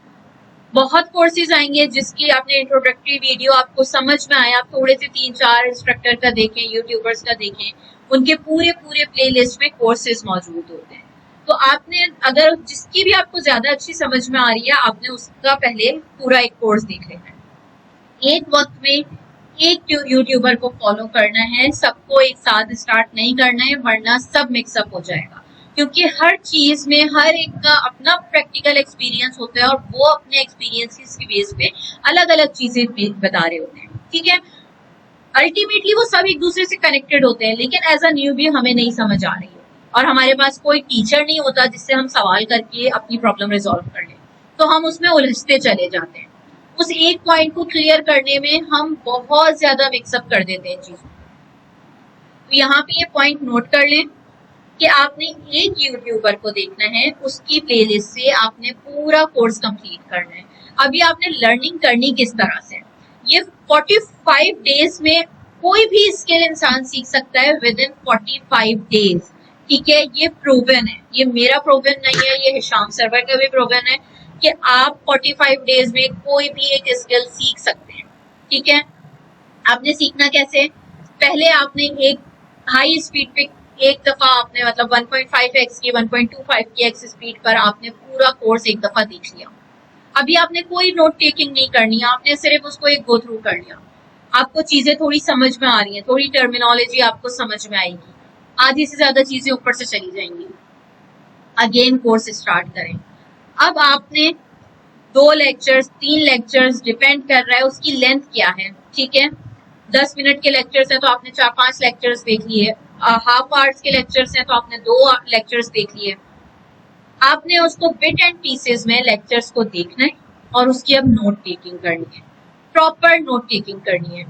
बहुत कोर्सेज आएंगे जिसकी आपने इंट्रोडक्टरी वीडियो आपको समझ में आया, आप थोड़े से 3-4 इंस्ट्रक्टर का देखें, यूट्यूबर्स का देखें, उनके पूरे प्लेलिस्ट में कोर्सेज मौजूद होते हैं। तो आपने अगर जिसकी भी आपको ज्यादा अच्छी समझ में आ रही है, आपने उसका पहले पूरा एक कोर्स देख लेना है। एक वक्त में एक यूट्यूबर को फॉलो करना है, सबको एक साथ स्टार्ट नहीं करना है, वरना सब मिक्सअप हो जाएगा। क्योंकि हर चीज में हर एक का अपना प्रैक्टिकल एक्सपीरियंस होता है और वो अपने एक्सपीरियंस के बेस पे अलग अलग चीजें बता रहे होते हैं। ठीक है, अल्टीमेटली वो सब एक दूसरे से कनेक्टेड होते हैं, लेकिन एज अ न्यूबी हमें नहीं समझ आ रही है और हमारे पास कोई टीचर नहीं होता जिससे हम सवाल करके अपनी प्रॉब्लम रिजॉल्व कर लें, तो हम उसमें उलझते चले जाते हैं। उस एक पॉइंट को क्लियर करने में हम बहुत ज्यादा मिक्सअप कर देते हैं चीजों। तो यहाँ पे ये पॉइंट नोट कर लें कि आपने एक यूट्यूबर को देखना है, उसकी प्लेलिस्ट से आपने पूरा कोर्स कंप्लीट करना है। अभी आपने लर्निंग करनी किस तरह से, ये 45 डेज में कोई भी स्किल इंसान सीख सकता है विद इन 45 डेज। ठीक है, ये प्रूवन है, ये मेरा प्रूवन नहीं है, ये हिशाम सरवर का भी प्रूवन है कि आप 45 डेज में कोई भी एक स्किल सीख सकते हैं। ठीक है, आपने सीखना कैसे? पहले आपने एक हाई स्पीड पे एक दफा आपने मतलब 1.5x की 1.25 की एक्स स्पीड पर आपने पूरा कोर्स एक दफा देख लिया। अभी आपने कोई नोट टेकिंग नहीं करनी, आपने सिर्फ उसको एक गो थ्रू कर लिया। आपको चीजें थोड़ी समझ में आ रही हैं, थोड़ी टर्मिनोलॉजी आपको समझ में आएगी, आधी से ज्यादा चीजें ऊपर से चली जाएंगी। अगेन कोर्स स्टार्ट करें। अब आपने 2 लेक्चर्स 3 लेक्चर्स, डिपेंड कर रहा है उसकी लेंथ क्या है। ठीक है, 10 मिनट के लेक्चर्स हैं तो आपने 4-5 लेक्चर्स देख लिए, हाफ आवर्स के लेक्चर्स हैं तो आपने 2 लेक्चर्स देख लिए। आपने उसको बिट एंड पीसेस में लेक्चर्स को देखना है और उसकी अब नोट टेकिंग करनी है, प्रॉपर नोट टेकिंग करनी है।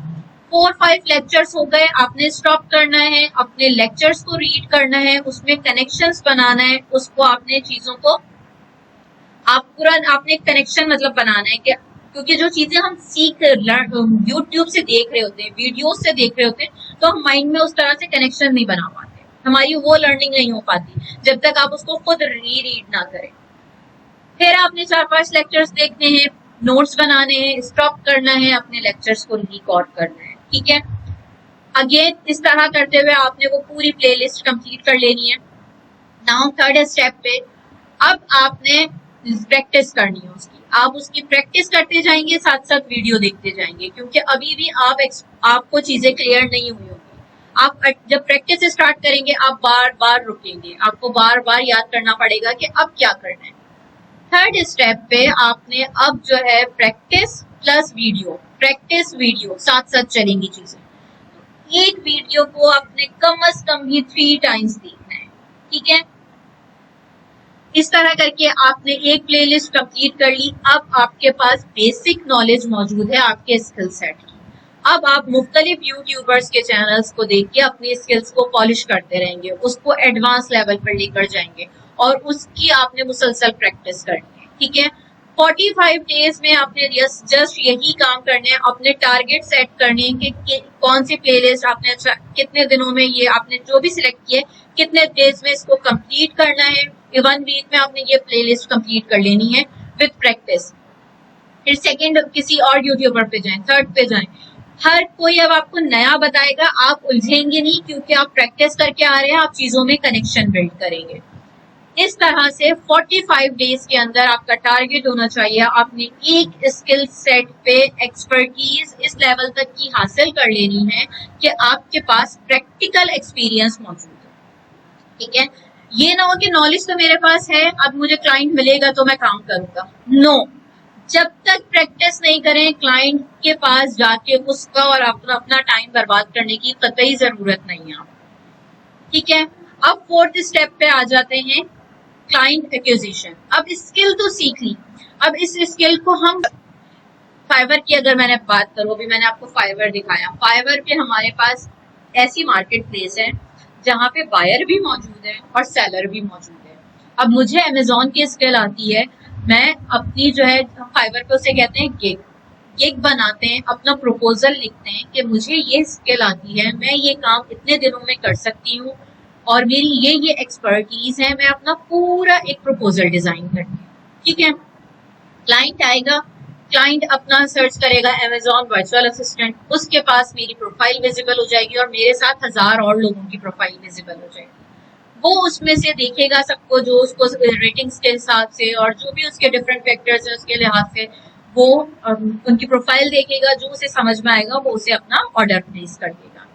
4-5 लेक्चर्स हो गए, आपने स्टॉप करना है, अपने लेक्चर्स को रीड करना है, उसमें कनेक्शंस बनाना है, उसको आपने चीजों को आपने कनेक्शन मतलब बनाना है कि क्योंकि जो चीजें हम यूट्यूब से देख रहे होते हैं, वीडियोस से देख रहे होते हैं, तो हम माइंड में उस तरह से कनेक्शन नहीं बना पाते, हमारी वो लर्निंग नहीं हो पाती जब तक आप उसको खुद रीड ना करें। फिर आपने 4-5 लेक्चर्स देखने हैं, नोट्स बनाने हैं, स्टॉप करना है, अपने लेक्चर्स को रिकॉर्ड करना है। ठीक है, अगेन इस तरह करते हुए आपने वो पूरी प्लेलिस्ट कंप्लीट कर लेनी है। नाउ थर्ड स्टेप पे अब आपने प्रैक्टिस करनी है उसकी। आप उसकी प्रैक्टिस करते जाएंगे, साथ साथ वीडियो देखते जाएंगे, क्योंकि अभी भी आपको चीजें क्लियर नहीं हुई होंगी। आप जब प्रैक्टिस स्टार्ट करेंगे आप बार बार रुकेंगे, आपको बार बार याद करना पड़ेगा कि अब क्या करना है। थर्ड स्टेप पे आपने अब जो है practice plus video, practice video साथ साथ चलेंगी चीजें। एक वीडियो को आपने कम से कम भी 3 टाइम्स देखना है, ठीक है। इस तरह करके आपने एक प्लेलिस्ट कंप्लीट कर ली। अब आपके पास बेसिक नॉलेज मौजूद है आपके स्किल सेट की। अब आप मुख्तलिफ यूट्यूबर्स के चैनल्स को देख के अपनी स्किल्स को पॉलिश करते रहेंगे, उसको एडवांस लेवल पर लेकर जाएंगे और उसकी आपने मुसलसल प्रैक्टिस करनी है, ठीक है। 45 डेज में आपने जस्ट यही काम करने हैं, अपने टारगेट सेट करने हैं कि कौन सी प्लेलिस्ट आपने अच्छा कितने दिनों में ये आपने जो भी सिलेक्ट किए कितने डेज में इसको कंप्लीट करना है। 1 वीक में आपने ये प्लेलिस्ट कंप्लीट कर लेनी है विद प्रैक्टिस। फिर सेकंड किसी और यूट्यूबर पे जाएं, थर्ड पे जाएं, हर कोई अब आपको नया बताएगा, आप उलझेंगे नहीं क्योंकि आप प्रैक्टिस करके आ रहे हैं, आप चीजों में कनेक्शन बिल्ड करेंगे। इस तरह से 45 डेज के अंदर आपका टारगेट होना चाहिए आपने एक स्किल सेट पे एक्सपर्टीज इस लेवल तक की हासिल कर लेनी है कि आपके पास प्रैक्टिकल एक्सपीरियंस मौजूद है, ठीक है। ये ना हो कि नॉलेज तो मेरे पास है, अब मुझे क्लाइंट मिलेगा तो मैं काम करूंगा। नो, जब तक प्रैक्टिस नहीं करें क्लाइंट के पास जाके उसका और अपना टाइम बर्बाद करने की कतई जरूरत नहीं है, ठीक है। अब फोर्थ स्टेप पे आ जाते हैं, क्लाइंट एक्विजिशन। अब स्किल तो सीख ली, अब इस स्किल को हम फाइवर की अगर मैंने बात करूं, अभी मैंने आपको फाइवर दिखाया, फाइवर पे हमारे पास ऐसी मार्केट प्लेस है जहां पे बायर भी मौजूद है और सेलर भी मौजूद है। अब मुझे अमेजोन की स्किल आती है, मैं अपनी जो है फाइवर पे उसे कहते हैं गिग, गिग बनाते हैं, अपना प्रपोजल लिखते हैं कि मुझे ये स्किल आती है, मैं ये काम इतने दिनों में कर सकती हूँ और मेरी ये एक्सपर्टीज है, मैं अपना पूरा एक प्रपोजल डिजाइन करती हूँ, ठीक है। क्लाइंट आएगा, क्लाइंट अपना सर्च करेगा अमेजोन वर्चुअल असिस्टेंट, उसके पास मेरी प्रोफाइल विजिबल हो जाएगी और मेरे साथ 1000 और लोगों की प्रोफाइल विजिबल हो जाएगी। वो उसमें से देखेगा सबको जो उसको रेटिंग्स के हिसाब से और जो भी उसके डिफरेंट फैक्टर्स है उसके लिहाज से वो उनकी प्रोफाइल देखेगा, जो उसे समझ में आएगा वो उसे अपना ऑर्डर प्लेस कर देगा।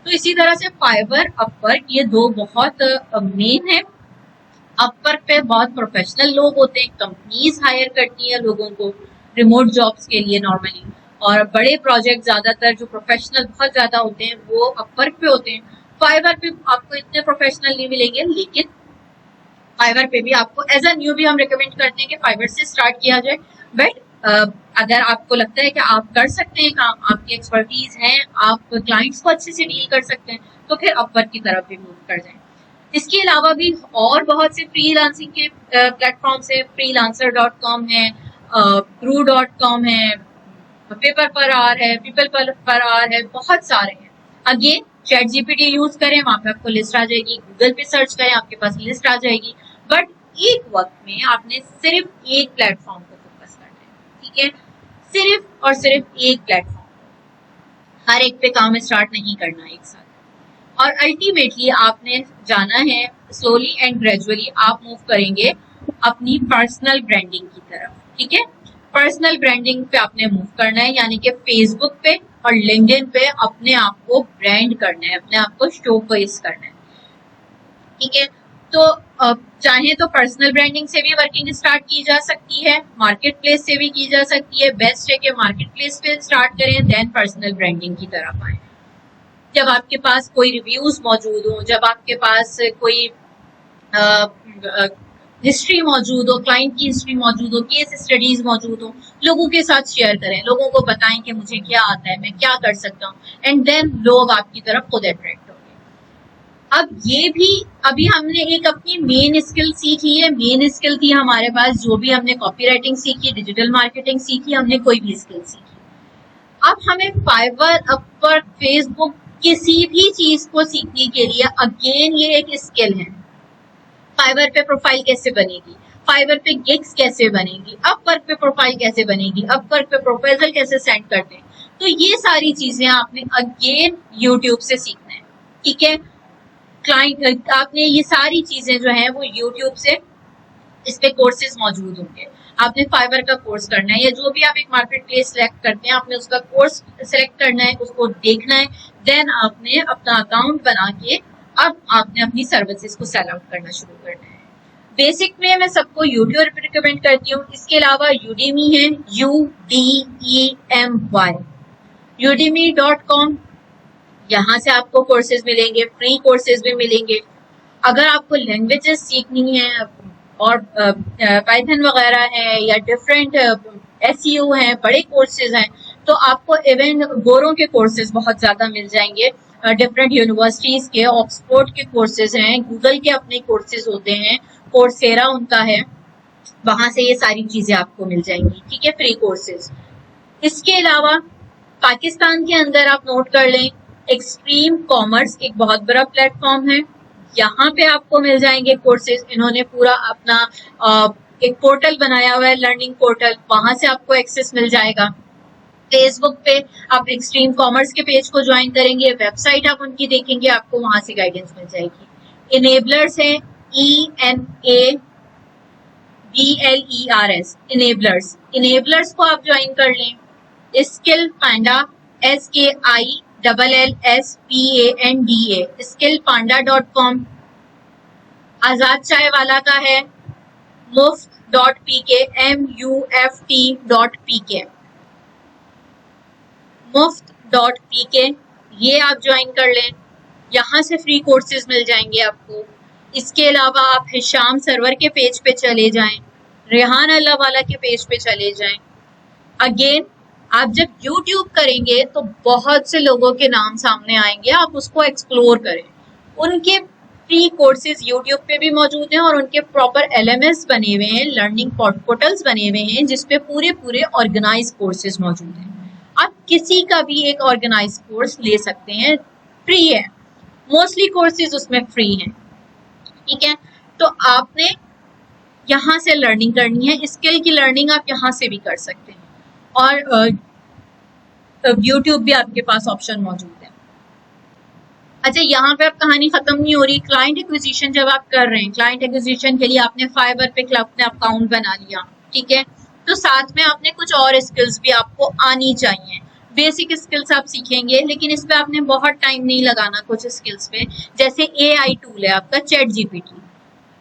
तो इसी तरह से फाइवर, अपवर्क ये दो बहुत मेन है। अपवर्क पे बहुत प्रोफेशनल लोग होते हैं, कंपनीज हायर करती है लोगों को रिमोट जॉब्स के लिए नॉर्मली, और बड़े प्रोजेक्ट ज्यादातर जो प्रोफेशनल बहुत ज्यादा होते हैं वो अपवर्क पे होते हैं। फाइवर पे आपको इतने प्रोफेशनल नहीं मिलेंगे, लेकिन फाइवर पे भी आपको एज अ न्यू भी हम रिकमेंड करते हैं कि फाइवर से स्टार्ट किया जाए। बट अगर आपको लगता है कि आप कर सकते हैं काम, आपकी एक्सपर्टीज है, आप क्लाइंट्स को अच्छे से डील कर सकते हैं, तो फिर अपवर्क की तरफ भी मूव कर जाएं। इसके अलावा भी और बहुत से फ्रीलांसिंग के प्लेटफॉर्म्स है, freelancer.com है, True.com है, पेपर पर आर है, पीपल पर आर है, बहुत सारे हैं। अगेन चैट जीपीटी यूज करें, वहां पे आपको लिस्ट आ जाएगी, गूगल पे सर्च करें आपके पास लिस्ट आ जाएगी। बट एक वक्त में आपने सिर्फ एक प्लेटफॉर्म को फोकस करना है, ठीक है, सिर्फ और सिर्फ एक प्लेटफॉर्म, हर एक पे काम स्टार्ट नहीं करना एक साथ। और अल्टीमेटली आपने जाना है स्लोली एंड ग्रेजुअली आप मूव करेंगे अपनी पर्सनल ब्रांडिंग की तरफ, ठीक है। पर्सनल ब्रांडिंग पे आपने मूव करना है, यानी कि फेसबुक पे और लिंक्डइन पे अपने आप को ब्रांड करना है, अपने आप को शोकेस करना है, ठीक है। तो चाहे तो पर्सनल ब्रांडिंग से भी वर्किंग स्टार्ट की जा सकती है, मार्केट प्लेस से भी की जा सकती है। बेस्ट है कि मार्केट प्लेस पे स्टार्ट करें, देन पर्सनल ब्रांडिंग की तरफ आए। जब आपके पास कोई रिव्यूज मौजूद हो, जब आपके पास कोई हिस्ट्री मौजूद हो, क्लाइंट की हिस्ट्री मौजूद हो, केस स्टडीज मौजूद हो, लोगों के साथ शेयर करें, लोगों को बताएं कि मुझे क्या आता है, मैं क्या कर सकता हूँ, एंड देन लोग आपकी तरफ खुद अट्रैक्ट होंगे। अब ये भी अभी हमने एक अपनी मेन स्किल सीखी है, मेन स्किल थी हमारे पास, जो भी हमने कॉपी राइटिंग सीखी, डिजिटल मार्केटिंग सीखी, हमने कोई भी स्किल सीखी। अब हमें फाइवर, अपवर्क, फेसबुक किसी भी चीज को सीखने के लिए अगेन ये एक स्किल है। फाइवर पे प्रोफाइल कैसे बनेगी, फाइवर पे गिग्स कैसे बनेगी, अपवर्क पे प्रोफाइल कैसे बनेगी, अपवर्क पे प्रपोजल कैसे सेंड करते हैं, तो ये सारी चीजें आपने अगेन यूट्यूब से सीखना है, ठीक है। क्लाइंट आपने ये सारी चीजें जो है वो यूट्यूब से, इस पे कोर्सेज मौजूद होंगे। आपने फाइवर का कोर्स करना है, या जो भी आप एक मार्केट प्लेस सेलेक्ट करते हैं आपने उसका कोर्स सेलेक्ट करना है, उसको देखना है, देन आपने अपना अकाउंट बना के अब आपने अपनी सर्विसेज को सेल आउट करना शुरू करना है। बेसिक में मैं सबको यूट्यूब रिकमेंड करती हूँ। इसके अलावा यूडीमी है, UDEMY, udemy.com, यहाँ से आपको कोर्सेज मिलेंगे, फ्री कोर्सेज भी मिलेंगे। अगर आपको लैंग्वेजेस सीखनी है और पाइथन वगैरह है या डिफरेंट SEO हैं, बड़े कोर्सेज हैं, तो आपको इवन गोरों के कोर्सेज बहुत ज़्यादा मिल जाएंगे, डिफरेंट यूनिवर्सिटीज़ के, ऑक्सफोर्ड के कोर्सेज हैं, गूगल के अपने कोर्सेज होते हैं, कोर्सेरा उनका है, वहाँ से ये सारी चीज़ें आपको मिल जाएंगी, ठीक है, फ्री कोर्सेज। इसके अलावा पाकिस्तान के अंदर आप नोट कर लें, एक्सट्रीम कॉमर्स एक बहुत बड़ा प्लेटफॉर्म है, यहाँ पे आपको मिल जाएंगे कोर्सेज। इन्होंने पूरा अपना एक पोर्टल बनाया हुआ है, लर्निंग पोर्टल, वहां से आपको एक्सेस मिल जाएगा। फेसबुक पे आप एक्सट्रीम कॉमर्स के पेज को ज्वाइन करेंगे, वेबसाइट आप उनकी देखेंगे, आपको वहां से गाइडेंस मिल जाएगी। इनेबलर्स है, ENABLERS, इनेबलर्स को आप ज्वाइन कर लें। स्किल पांडा, SKILLSPANDA, skillpanda.com। आजाद चाय वाला का है muft.pk, MUFT.pk, muft.pk, ये आप ज्वाइन कर लें, यहाँ से फ्री कोर्सेज मिल जाएंगे आपको। इसके अलावा आप हिशाम सरवर के पेज पे चले जाएं, रेहान अल्लाह वाला के पेज पे चले जाएं। अगेन आप जब YouTube करेंगे तो बहुत से लोगों के नाम सामने आएंगे, आप उसको एक्सप्लोर करें। उनके फ्री कोर्सेज YouTube पे भी मौजूद हैं और उनके प्रॉपर LMS बने हुए हैं, लर्निंग पोर्टल्स बने हुए हैं, जिसपे पूरे ऑर्गेनाइज कोर्सेज मौजूद हैं। आप किसी का भी एक ऑर्गेनाइज कोर्स ले सकते हैं, फ्री है, मोस्टली कोर्सेज उसमें फ्री हैं, ठीक है। तो आपने यहाँ से लर्निंग करनी है, स्किल की लर्निंग आप यहाँ से भी कर सकते हैं, और YouTube भी आपके पास ऑप्शन मौजूद है। अच्छा, यहाँ पे अब कहानी खत्म नहीं हो रही। क्लाइंट एक्विजिशन जब आप कर रहे हैं, क्लाइंट एक्विजिशन के लिए आपने फाइवर पे अपना अकाउंट बना लिया, ठीक है, तो साथ में आपने कुछ और स्किल्स भी आपको आनी चाहिए। बेसिक स्किल्स आप सीखेंगे, लेकिन इस पे आपने बहुत टाइम नहीं लगाना कुछ स्किल्स पे। जैसे AI टूल है आपका ChatGPT,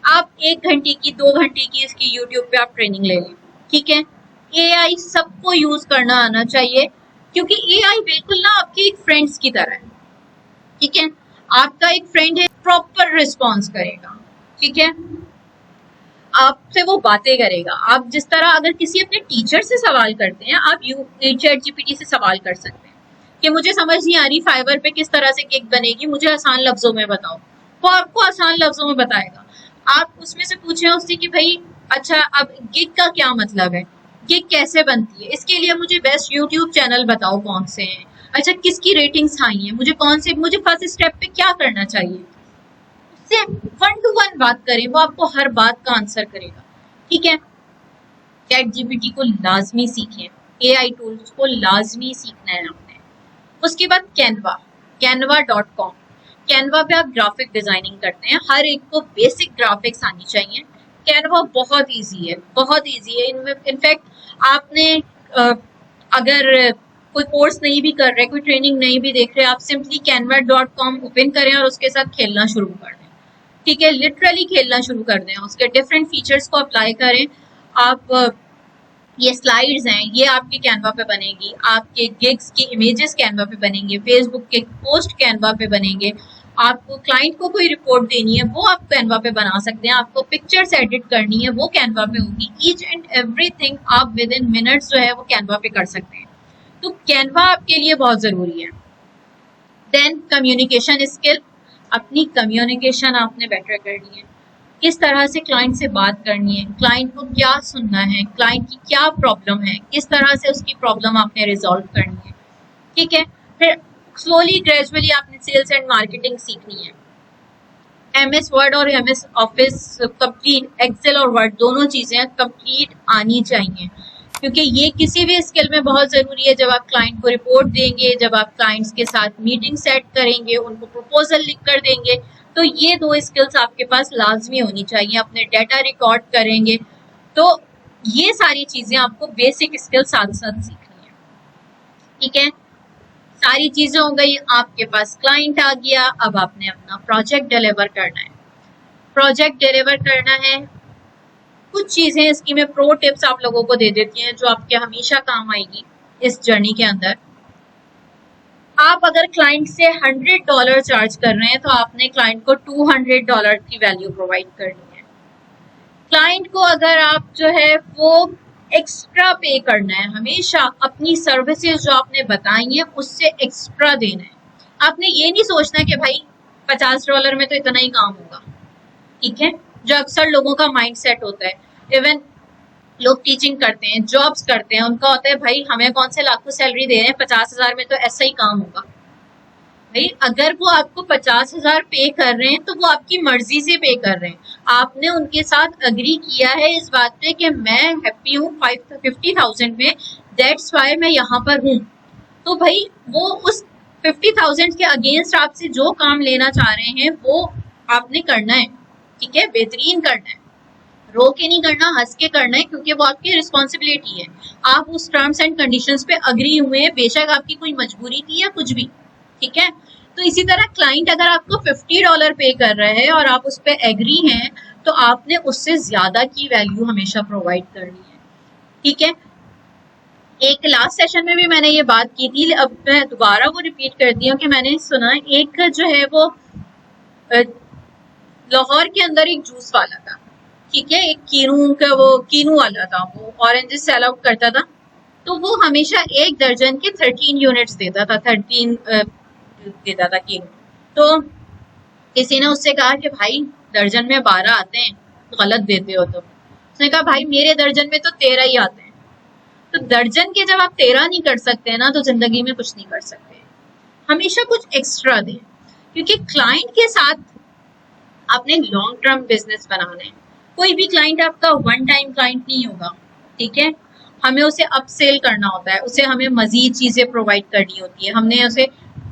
आप 1 घंटे की 2 घंटे की इसकी YouTube पे आप ट्रेनिंग ले लें, ठीक है। AI सबको यूज करना आना चाहिए, क्योंकि AI बिल्कुल ना आपकी एक फ्रेंड्स की तरह है, ठीक है। आपका एक फ्रेंड है, प्रॉपर रिस्पॉन्स करेगा, ठीक है, आपसे वो बातें करेगा। आप जिस तरह अगर किसी अपने टीचर से सवाल करते हैं, आप ChatGPT से सवाल कर सकते हैं कि मुझे समझ नहीं आ रही फाइवर पे किस तरह से केक बनेगी, मुझे आसान लफ्जों में बताओ, वो आपको आसान लफ्जों में बताएगा। आप उसमें से पूछें उससे कि भाई अच्छा अब गिग का क्या मतलब है, गिग कैसे बनती है, इसके लिए मुझे बेस्ट YouTube चैनल बताओ कौन से हैं, अच्छा किसकी रेटिंग्स हाई है, मुझे फर्स्ट स्टेप पे क्या करना चाहिए। उससे 1 to 1 बात करें, वो आपको हर बात का आंसर करेगा, ठीक है। ChatGPT को लाजमी सीखें, AI टूल्स को लाजमी सीखना है आपने। उसके बाद canva.com, कैनवा पे आप ग्राफिक डिजाइनिंग करते हैं, हर एक को बेसिक ग्राफिक्स आनी चाहिए। कैनवा बहुत इजी है, बहुत इजी है। इनफैक्ट आपने अगर कोई कोर्स नहीं भी कर रहे, कोई ट्रेनिंग नहीं भी देख रहे, आप सिंपली canva.com ओपन करें और उसके साथ खेलना शुरू कर दें, ठीक है, लिटरली खेलना शुरू कर दें, उसके डिफरेंट फीचर्स को अप्लाई करें। आप ये स्लाइड्स हैं, ये आपके कैनवा पे बनेगी, आपके गिग्स की इमेजेस कैनवा पे बनेंगे, फेसबुक के पोस्ट कैनवा पे बनेंगे, आपको क्लाइंट को कोई रिपोर्ट देनी है वो आप कैनवा पे बना सकते हैं, आपको पिक्चर्स एडिट करनी है वो कैनवा पे होगी। ईच एंड एवरीथिंग आप विद इन मिनट्स जो है वो कैनवा पे कर सकते हैं। तो कैनवा आपके लिए बहुत जरूरी है। देन कम्युनिकेशन स्किल, अपनी कम्युनिकेशन आपने बेटर करनी है, किस तरह से क्लाइंट से बात करनी है, क्लाइंट को क्या सुनना है, क्लाइंट की क्या प्रॉब्लम है, किस तरह से उसकी प्रॉब्लम आपने रिजॉल्व करनी है, ठीक है। फिर स्लोली ग्रेजुअली आपने सेल्स एंड मार्केटिंग सीखनी है। MS वर्ड और MS ऑफिस कंप्लीट, एक्सेल और वर्ड दोनों चीजें कंप्लीट आनी चाहिए, क्योंकि ये किसी भी स्किल में बहुत जरूरी है। जब आप क्लाइंट को रिपोर्ट देंगे, जब आप क्लाइंट्स के साथ मीटिंग सेट करेंगे, उनको प्रपोजल लिख कर देंगे, तो ये 2 स्किल्स आपके पास लाजमी होनी चाहिए। अपने डाटा रिकॉर्ड करेंगे तो ये सारी चीजें आपको बेसिक स्किल साथ साथ सीखनी है, ठीक है। सारी चीजें हो गई, आपके पास क्लाइंट आ गया, अब आपने अपना प्रोजेक्ट डिलीवर करना है। प्रोजेक्ट डिलीवर करना है, कुछ चीजें इसकी मैं प्रो टिप्स आप लोगों को दे देती हैं जो आपके हमेशा काम आएगी इस जर्नी के अंदर। आप अगर क्लाइंट से $100 चार्ज कर रहे हैं तो आपने क्लाइंट को $200 की वैल्यू प्रोवाइड करनी है। क्लाइंट को अगर आप जो है वो एक्स्ट्रा पे करना है, हमेशा अपनी सर्विसेज जो आपने बताई हैं उससे एक्स्ट्रा देना है। आपने ये नहीं सोचना कि भाई $50 में तो इतना ही काम होगा, ठीक है, जो अक्सर लोगों का माइंड सेट होता है। इवन लोग टीचिंग करते हैं, जॉब्स करते हैं, उनका होता है भाई हमें कौन से लाखों सैलरी दे रहे हैं, 50,000 में तो ऐसा ही काम होगा। भाई अगर वो आपको 50,000 पे कर रहे हैं तो वो आपकी मर्जी से पे कर रहे हैं, आपने उनके साथ अग्री किया है इस बात पे कि मैं हैप्पी हूँ 50,000 में, दैट्स वाई मैं यहाँ पर हूँ। तो भाई वो उस 50,000 के अगेंस्ट आपसे जो काम लेना चाह रहे हैं वो आपने करना है, ठीक है, बेहतरीन करना है, रो के नहीं करना, हंस के करना है, क्योंकि वो आपकी रिस्पॉन्सिबिलिटी है। आप उस टर्म्स एंड कंडीशंस पे अग्री हुए हैं, बेशक आपकी कोई मजबूरी थी या कुछ भी, ठीक है। तो इसी तरह क्लाइंट अगर आपको $50 पे कर रहा है और आप उस पर एग्री हैं तो आपने उससे ज्यादा की वैल्यू हमेशा प्रोवाइड करनी है, ठीक है। एक लास्ट सेशन में भी मैंने ये बात की थी, अब मैं दोबारा वो रिपीट करती हूँ कि मैंने सुना एक जो है वो लाहौर के अंदर एक जूस वाला था, ठीक है, एक कीनू वाला था, वो ऑरेंजेस सेल आउट करता था। तो वो हमेशा 1 दर्जन के 13 यूनिट्स देता था, 13 देता था कीनू। तो किसी ने उससे कहा कि भाई दर्जन में 12 आते हैं, गलत देते हो तुम। उसने कहा भाई मेरे दर्जन में तो 13 ही आते हैं। तो दर्जन के जब आप 13 नहीं कर सकते ना तो जिंदगी में कुछ नहीं कर सकते, हमेशा कुछ एक्स्ट्रा दें, क्योंकि क्लाइंट के साथ आपने लॉन्ग टर्म बिजनेस बनाना है। कोई भी क्लाइंट आपका वन टाइम क्लाइंट नहीं होगा, ठीक है, हमें उसे अपसेल करना होता है, उसे हमें मजीद चीजें प्रोवाइड करनी होती है। हमने उसे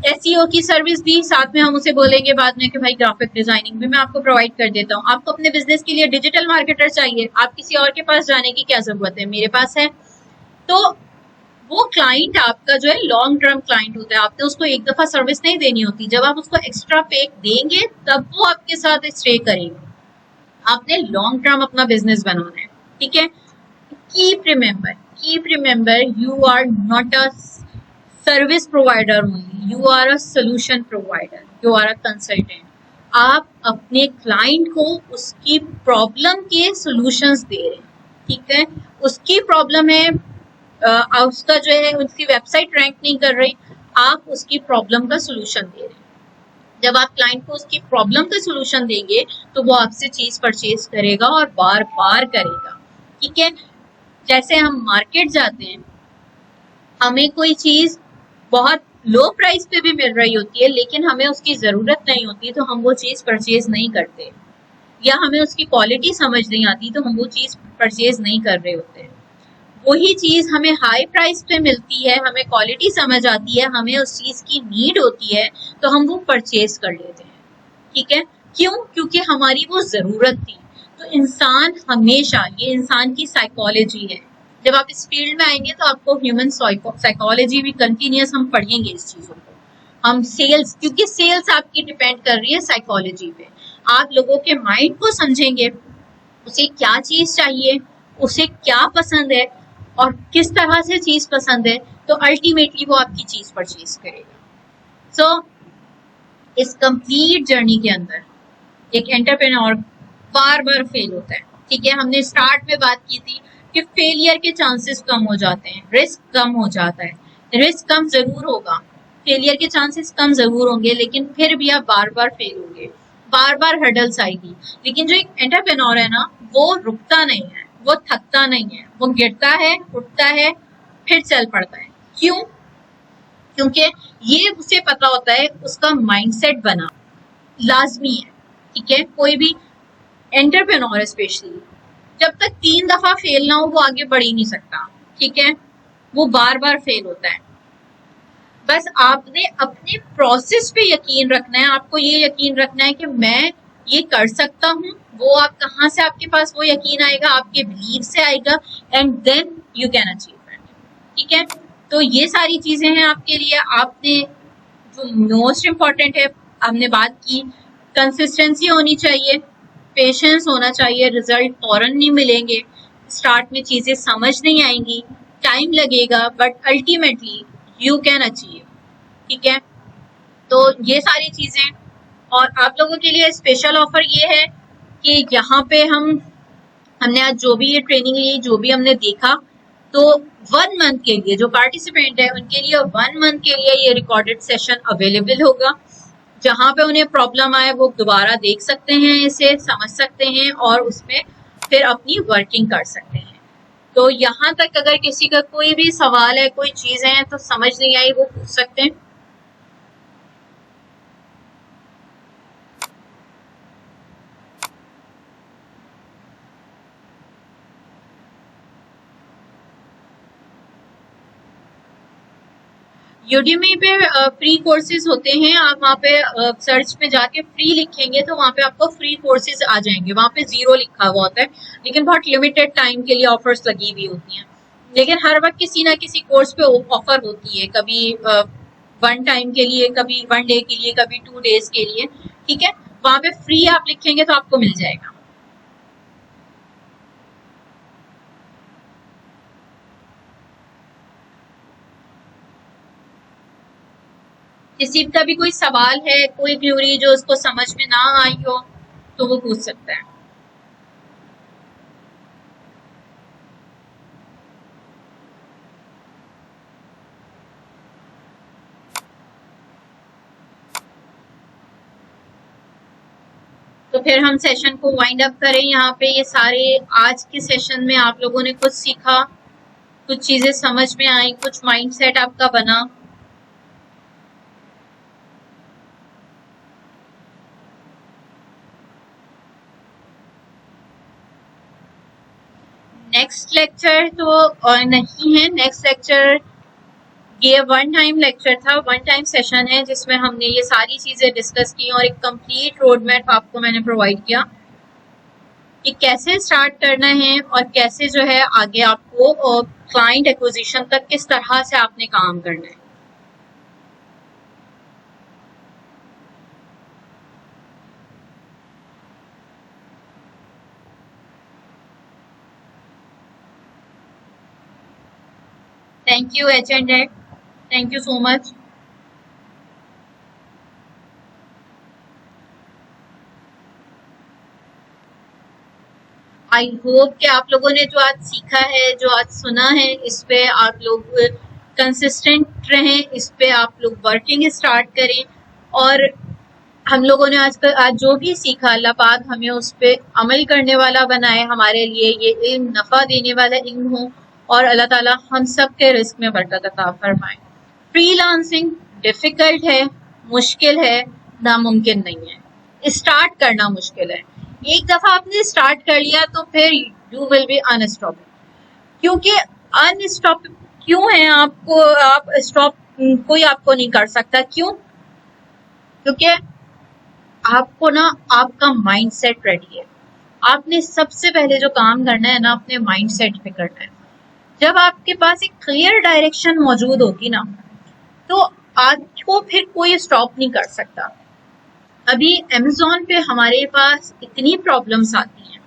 एसईओ की सर्विस दी, साथ में हम उसे बोलेंगे बाद में कि भाई ग्राफिक डिजाइनिंग भी मैं आपको प्रोवाइड कर देता हूँ। आपको अपने बिजनेस के लिए डिजिटल मार्केटर चाहिए, आप किसी और के पास जाने की क्या जरूरत है, मेरे पास है। तो वो क्लाइंट आपका जो है लॉन्ग टर्म क्लाइंट होता है, आपने उसको एक दफा सर्विस नहीं देनी होती, जब आप उसको एक्स्ट्रा पे देंगे तब वो आपके साथ स्टे करेगा। आपने लॉन्ग टर्म अपना बिजनेस बनाना है, ठीक है। Keep remember you are not a service provider only, you are a solution provider, you are a consultant. आप अपने क्लाइंट को उसकी प्रॉब्लम के सॉल्यूशंस दे रहे हैं, ठीक है। उसकी प्रॉब्लम है उसका जो है उसकी वेबसाइट रैंक नहीं कर रही, आप उसकी प्रॉब्लम का सोल्यूशन दे रहे हैं। जब आप क्लाइंट को उसकी प्रॉब्लम का सोल्यूशन देंगे तो वो आपसे चीज परचेज करेगा और बार बार करेगा, ठीक है। जैसे हम मार्केट जाते हैं, हमें कोई चीज बहुत लो प्राइस पे भी मिल रही होती है लेकिन हमें उसकी जरूरत नहीं होती तो हम वो चीज परचेज नहीं करते, या हमें उसकी क्वालिटी समझ नहीं आती तो हम वो चीज परचेज नहीं कर रहे होते। वही चीज हमें हाई प्राइस पे मिलती है, हमें क्वालिटी समझ आती है, हमें उस चीज की नीड होती है तो हम वो परचेज कर लेते हैं, ठीक है। क्यों? क्योंकि हमारी वो जरूरत थी। तो इंसान हमेशा, ये इंसान की साइकोलॉजी है, जब आप इस फील्ड में आएंगे तो आपको ह्यूमन साइकोलॉजी भी कंटिन्यूस हम पढ़ेंगे इस चीजों को। हम सेल्स, क्योंकि सेल्स आपकी डिपेंड कर रही है साइकोलॉजी पे, आप लोगों के माइंड को समझेंगे, उसे क्या चीज चाहिए, उसे क्या पसंद है और किस तरह से चीज पसंद है, तो अल्टीमेटली वो आपकी चीज परचेज करेगा। सो इस कंप्लीट जर्नी के अंदर एक एंटरप्रेन्योर बार बार फेल होता है, ठीक है। हमने स्टार्ट में बात की थी कि फेलियर के चांसेस कम हो जाते हैं, रिस्क कम हो जाता है, रिस्क कम जरूर होगा, फेलियर के चांसेस कम जरूर होंगे, लेकिन फिर भी आप बार बार फेल होंगे, बार बार हर्डल्स आएगी। लेकिन जो एक एंटरप्रेन्योर है ना, वो रुकता नहीं है, वो थकता नहीं है, वो गिरता है, उठता है, फिर चल पड़ता है। क्यों? क्योंकि ये उसे पता होता है उसका माइंडसेट बना लाजमी है, ठीक है। कोई भी एंटरप्रेन्योर स्पेशली जब तक 3 दफा फेल ना हो वो आगे बढ़ ही नहीं सकता, ठीक है, वो बार बार फेल होता है। बस आपने अपने प्रोसेस पे यकीन रखना है, आपको ये यकीन रखना है कि मैं ये कर सकता हूँ, वो आप कहाँ से आपके पास वो यकीन आएगा, आपके बिलीव से आएगा, and then you can achieve it. ठीक है, तो ये सारी चीजें हैं आपके लिए। आपने जो मोस्ट इम्पॉर्टेंट है, हमने बात की, कंसिस्टेंसी होनी चाहिए, पेशेंस होना चाहिए, रिजल्ट फौरन नहीं मिलेंगे, स्टार्ट में चीजें समझ नहीं आएंगी, टाइम लगेगा, but ultimately you can achieve. ठीक है, तो ये सारी चीजें। और आप लोगों के लिए स्पेशल ऑफर ये है कि यहाँ पे हमने आज जो भी ये ट्रेनिंग ली, जो भी हमने देखा, तो 1 मंथ के लिए जो पार्टिसिपेंट है उनके लिए 1 मंथ के लिए ये रिकॉर्डेड सेशन अवेलेबल होगा। जहाँ पे उन्हें प्रॉब्लम आए वो दोबारा देख सकते हैं, इसे समझ सकते हैं और उसमें फिर अपनी वर्किंग कर सकते हैं। तो यहाँ तक अगर किसी का कोई भी सवाल है, कोई चीज है तो समझ नहीं आई, वो पूछ सकते हैं। यूडीमी पे फ्री कोर्सेज होते हैं, आप वहाँ पे सर्च पे जाके फ्री लिखेंगे तो वहाँ पे आपको फ्री कोर्सेज आ जाएंगे। वहाँ पे 0 लिखा हुआ होता है, लेकिन बहुत लिमिटेड टाइम के लिए ऑफर्स लगी हुई होती हैं। लेकिन हर वक्त किसी ना किसी कोर्स पे ऑफर होती है, कभी 1 टाइम के लिए, कभी 1 डे के लिए, कभी 2 डेज के लिए। ठीक है, वहाँ पे फ्री आप लिखेंगे तो आपको मिल जाएगा। किसी का भी कोई सवाल है, कोई क्यूरी जो उसको समझ में ना आई हो तो वो पूछ सकता है। तो फिर हम सेशन को वाइंड अप करें। यहाँ पे ये सारे आज के सेशन में आप लोगों ने कुछ सीखा, कुछ चीजें समझ में आई, कुछ माइंडसेट आपका बना। नेक्स्ट लेक्चर तो नहीं है, नेक्स्ट लेक्चर ये 1 टाइम लेक्चर था, 1 टाइम सेशन है जिसमें हमने ये सारी चीजें डिस्कस की और एक कंप्लीट रोड मैप आपको मैंने प्रोवाइड किया कि कैसे स्टार्ट करना है और कैसे जो है आगे आपको क्लाइंट एक्विजिशन तक किस तरह से आपने काम करना है। थैंक यू एच एंड डेट, thank you so much. I hope कि आप लोगों ने जो आज सीखा है, जो आज सुना है, इस पे आप लोग कंसिस्टेंट रहें, इस पे आप लोग वर्किंग स्टार्ट करें। और हम लोगों ने आज जो भी सीखा, अल्लाह पाक हमें उस पे अमल करने वाला बनाए, हमारे लिए ये इल्म नफ़ा देने वाला इल्म हो और अल्लाह ताला हम सब के रिस्क में बरकत अता फरमाए। फ्रीलांसिंग डिफिकल्ट है, मुश्किल है, नामुमकिन नहीं है। स्टार्ट करना मुश्किल है, एक दफा आपने स्टार्ट कर लिया तो फिर यू विल बी अनस्टॉपेबल। क्योंकि अनस्टॉप क्यों है, आपको आप स्टॉप कोई आपको नहीं कर सकता। क्यों? क्योंकि आपको ना आपका माइंडसेट रेडी है। आपने सबसे पहले जो काम करना है ना, अपने माइंडसेट पे करना है। जब आपके पास एक क्लियर डायरेक्शन मौजूद होगी ना, तो आपको फिर कोई स्टॉप नहीं कर सकता। अभी अमेज़न पे हमारे पास इतनी प्रॉब्लम्स आती हैं,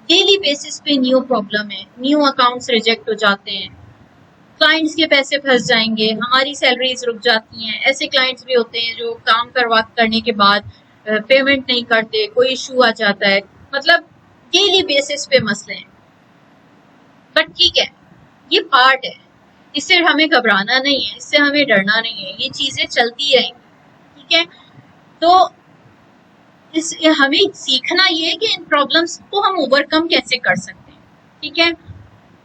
डेली बेसिस पे न्यू प्रॉब्लम है, न्यू अकाउंट्स रिजेक्ट हो जाते हैं, क्लाइंट्स के पैसे फंस जाएंगे, हमारी सैलरीज रुक जाती हैं। ऐसे क्लाइंट्स भी होते हैं जो काम करने के बाद पेमेंट नहीं करते, कोई इशू आ जाता है। मतलब डेली बेसिस पे मसले हैं। बट ठीक है, ये पार्ट है, इससे हमें घबराना नहीं है, इससे हमें डरना नहीं है, ये चीजें चलती रहेंगी। ठीक है, तो हमें सीखना ये है कि इन प्रॉब्लम्स को हम ओवरकम कैसे कर सकते हैं। ठीक है,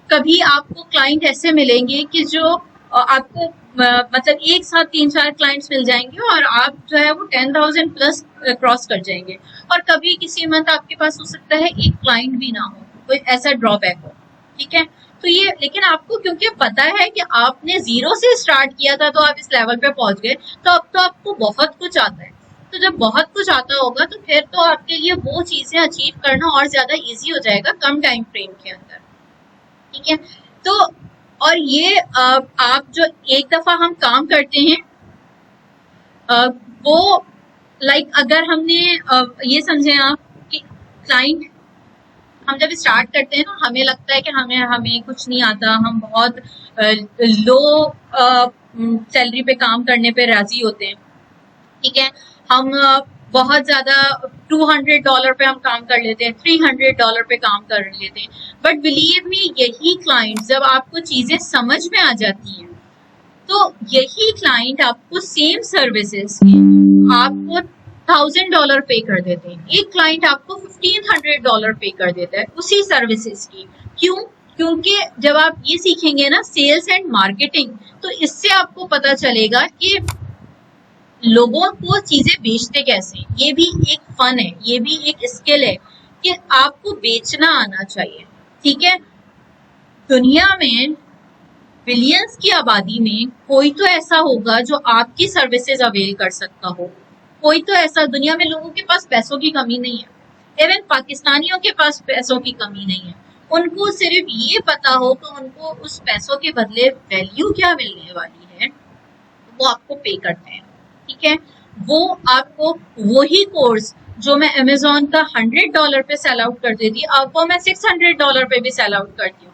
कभी आपको क्लाइंट ऐसे मिलेंगे कि जो आपको मतलब एक साथ 3-4 क्लाइंट्स मिल जाएंगे और आप जो है वो 10,000 प्लस क्रॉस कर जाएंगे। और कभी किसी मंथ आपके पास हो सकता है एक क्लाइंट भी ना हो, कोई ऐसा ड्रॉबैक हो। ठीक है, तो ये लेकिन आपको क्योंकि पता है कि आपने 0 से स्टार्ट किया था तो आप इस लेवल पे पहुंच गए, तो अब तो आपको बहुत कुछ आता है। तो जब बहुत कुछ आता होगा तो फिर तो आपके लिए वो चीजें अचीव करना और ज्यादा इजी हो जाएगा कम टाइम फ्रेम के अंदर। ठीक है, तो और ये आप जो एक दफा हम काम करते हैं वो अगर हमने ये समझे आप कि क्लाइंट, हम जब स्टार्ट करते हैं ना हमें लगता है कि हमें हमें कुछ नहीं आता, हम बहुत लो सैलरी पे काम करने पे राजी होते हैं। ठीक है, हम बहुत ज्यादा $200 पे हम काम कर लेते हैं, $300 पे काम कर लेते हैं, बट बिलीव मी यही क्लाइंट जब आपको चीजें समझ में आ जाती हैं तो यही क्लाइंट आपको सेम सर्विसेज आपको $1000 पे कर देते हैं। एक क्लाइंट आपको $1500 पे कर देता है उसी सर्विसेज की। क्यों? क्योंकि जब आप ये सीखेंगे ना सेल्स एंड मार्केटिंग, तो इससे आपको पता चलेगा कि लोगों को चीजें बेचते कैसे। ये भी एक फन है, ये भी एक स्किल है कि आपको बेचना आना चाहिए। ठीक है, दुनिया में बिलियंस की आबादी में कोई तो ऐसा होगा जो आपकी सर्विसेज अवेल कर सकता हो। कोई तो ऐसा, दुनिया में लोगों के पास पैसों की कमी नहीं है, इवन पाकिस्तानियों के पास पैसों की कमी नहीं है। उनको सिर्फ ये पता हो कि उनको उस पैसों के बदले वैल्यू क्या मिलने वाली है, वो आपको पे करते हैं। ठीक है, वो आपको वही कोर्स जो मैं अमेजोन का $100 पे सेल आउट कर देती, आपको मैं $600 पे भी सेल आउट करती हूँ।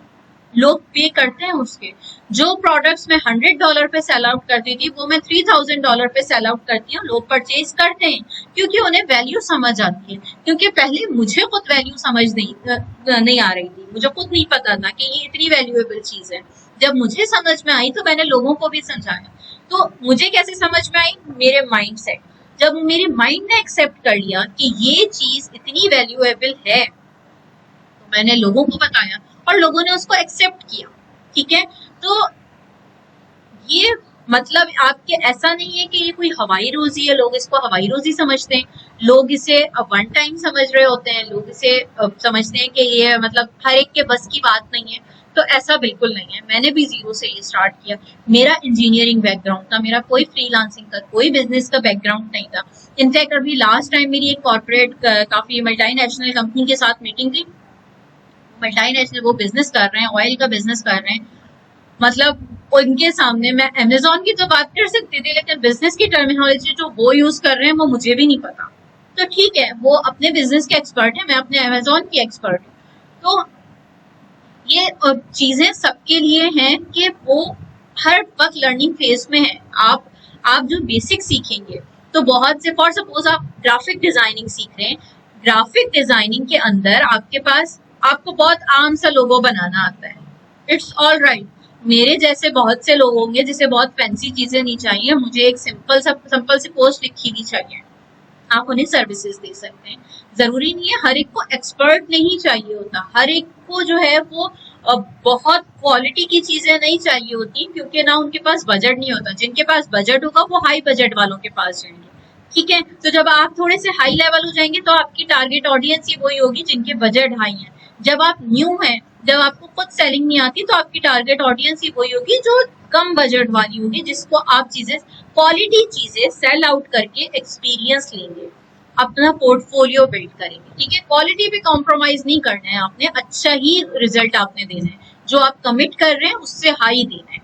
लोग पे करते हैं उसके। जो प्रोडक्ट्स मैं $100 पे सेल आउट करती थी वो मैं $3000 पे सेल आउट करती हूँ। लोग परचेज करते हैं क्योंकि उन्हें वैल्यू समझ आती है। क्योंकि पहले मुझे खुद वैल्यू समझ नहीं आ रही थी, मुझे खुद नहीं पता था कि ये इतनी वैल्यूएबल चीज है। जब मुझे समझ में आई तो मैंने लोगों को भी समझाया। तो मुझे कैसे समझ में आई? मेरे माइंड सेट, जब मेरे माइंड ने एक्सेप्ट कर लिया कि ये चीज इतनी वैल्यूएबल है तो मैंने लोगों को बताया और लोगों ने उसको एक्सेप्ट किया। ठीक है, तो ये मतलब आपके ऐसा नहीं है कि ये कोई हवाई रोजी है, लोग इसको हवाई रोजी समझते हैं, लोग इसे वन टाइम समझ रहे होते हैं, लोग इसे समझते हैं कि ये मतलब हर एक के बस की बात नहीं है। तो ऐसा बिल्कुल नहीं है। मैंने भी जीरो से ये स्टार्ट किया। मेरा इंजीनियरिंग बैकग्राउंड था, मेरा कोई फ्रीलांसिंग का कोई बिजनेस का बैकग्राउंड नहीं था। इनफैक्ट अभी लास्ट टाइम मेरी एक कॉर्पोरेट काफी मल्टीनेशनल कंपनी के साथ मीटिंग थी। मल्टीनेशनल वो बिजनेस कर रहे हैं, ऑयल का बिजनेस कर रहे हैं। मतलब उनके सामने मैं अमेजोन की तो बात कर सकती थी, लेकिन बिजनेस की टर्मिनोलॉजी जो वो यूज कर रहे हैं वो मुझे भी नहीं पता। तो ठीक है, वो अपने बिजनेस के एक्सपर्ट है, मैं अपने अमेजोन की एक्सपर्ट हूँ। तो ये चीजें सबके लिए हैं कि वो हर वक्त लर्निंग फेज में है। आप जो बेसिक सीखेंगे तो बहुत से, फॉर सपोज आप ग्राफिक डिजाइनिंग सीख रहे हैं, ग्राफिक डिजाइनिंग के अंदर आपके पास आपको बहुत आम सा लोगो बनाना आता है, इट्स ऑल राइट। मेरे जैसे बहुत से लोग होंगे जिसे बहुत फैंसी चीजें नहीं चाहिए, मुझे एक सिंपल सी पोस्ट लिखी हुई चाहिए। आप उन्हें सर्विसेज दे सकते हैं। जरूरी नहीं है, हर एक को एक्सपर्ट नहीं चाहिए होता, हर एक को जो है वो बहुत क्वालिटी की चीजें नहीं चाहिए होती, क्योंकि ना उनके पास बजट नहीं होता। जिनके पास बजट होगा वो हाई बजट वालों के पास जाएंगे। ठीक है, तो जब आप थोड़े से हाई लेवल हो जाएंगे तो आपकी टारगेट ऑडियंस ही वही होगी जिनके बजट हाई है। जब आप न्यू हैं, जब आपको खुद सेलिंग नहीं आती, तो आपकी टारगेट ऑडियंस ही वही होगी जो कम बजट वाली होगी, जिसको आप चीजें, क्वालिटी चीजें सेल आउट करके एक्सपीरियंस लेंगे, अपना पोर्टफोलियो बिल्ड करेंगे। ठीक है, क्वालिटी पे कॉम्प्रोमाइज नहीं करना है आपने, अच्छा ही रिजल्ट आपने देना है, जो आप कमिट कर रहे हैं उससे हाई देना है।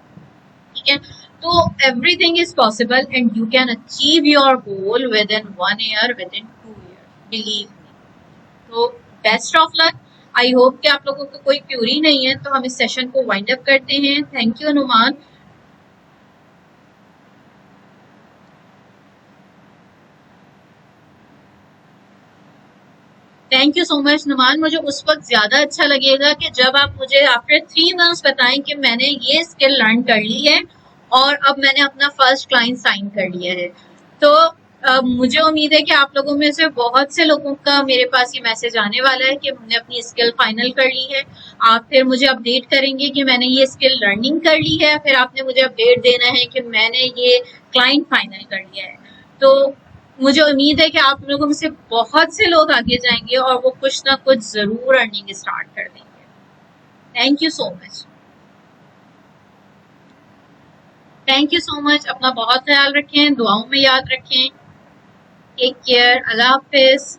ठीक है, तो everything is possible and you can achieve your goal within 1 year, within 2 year, believe me. तो best of luck. I hope कि आप लोगों को कोई क्यूरी नहीं है, तो हम इस सेशन को वाइंड अप करते हैं। थैंक यू अनुमान। थैंक यू सो मच नुमान। मुझे उस वक्त ज्यादा अच्छा लगेगा कि जब आप मुझे आफ्टर 3 मंथ्स बताएं कि मैंने ये स्किल लर्न कर ली है और अब मैंने अपना फर्स्ट क्लाइंट साइन कर लिया है। तो मुझे उम्मीद है कि आप लोगों में से बहुत से लोगों का मेरे पास ये मैसेज आने वाला है कि हमने अपनी स्किल फाइनल कर ली है। आप फिर मुझे अपडेट करेंगे कि मैंने ये स्किल लर्निंग कर ली है, फिर आपने मुझे अपडेट देना है कि मैंने ये क्लाइंट फाइनल कर लिया है। तो मुझे उम्मीद है कि आप लोगों में से बहुत से लोग आगे जाएंगे और वो कुछ ना कुछ जरूर अर्निंग स्टार्ट कर देंगे। Thank you so much. Thank you so much. अपना बहुत ख्याल रखें, दुआओं में याद रखें। टेक केयर, अल्लाह हाफिज।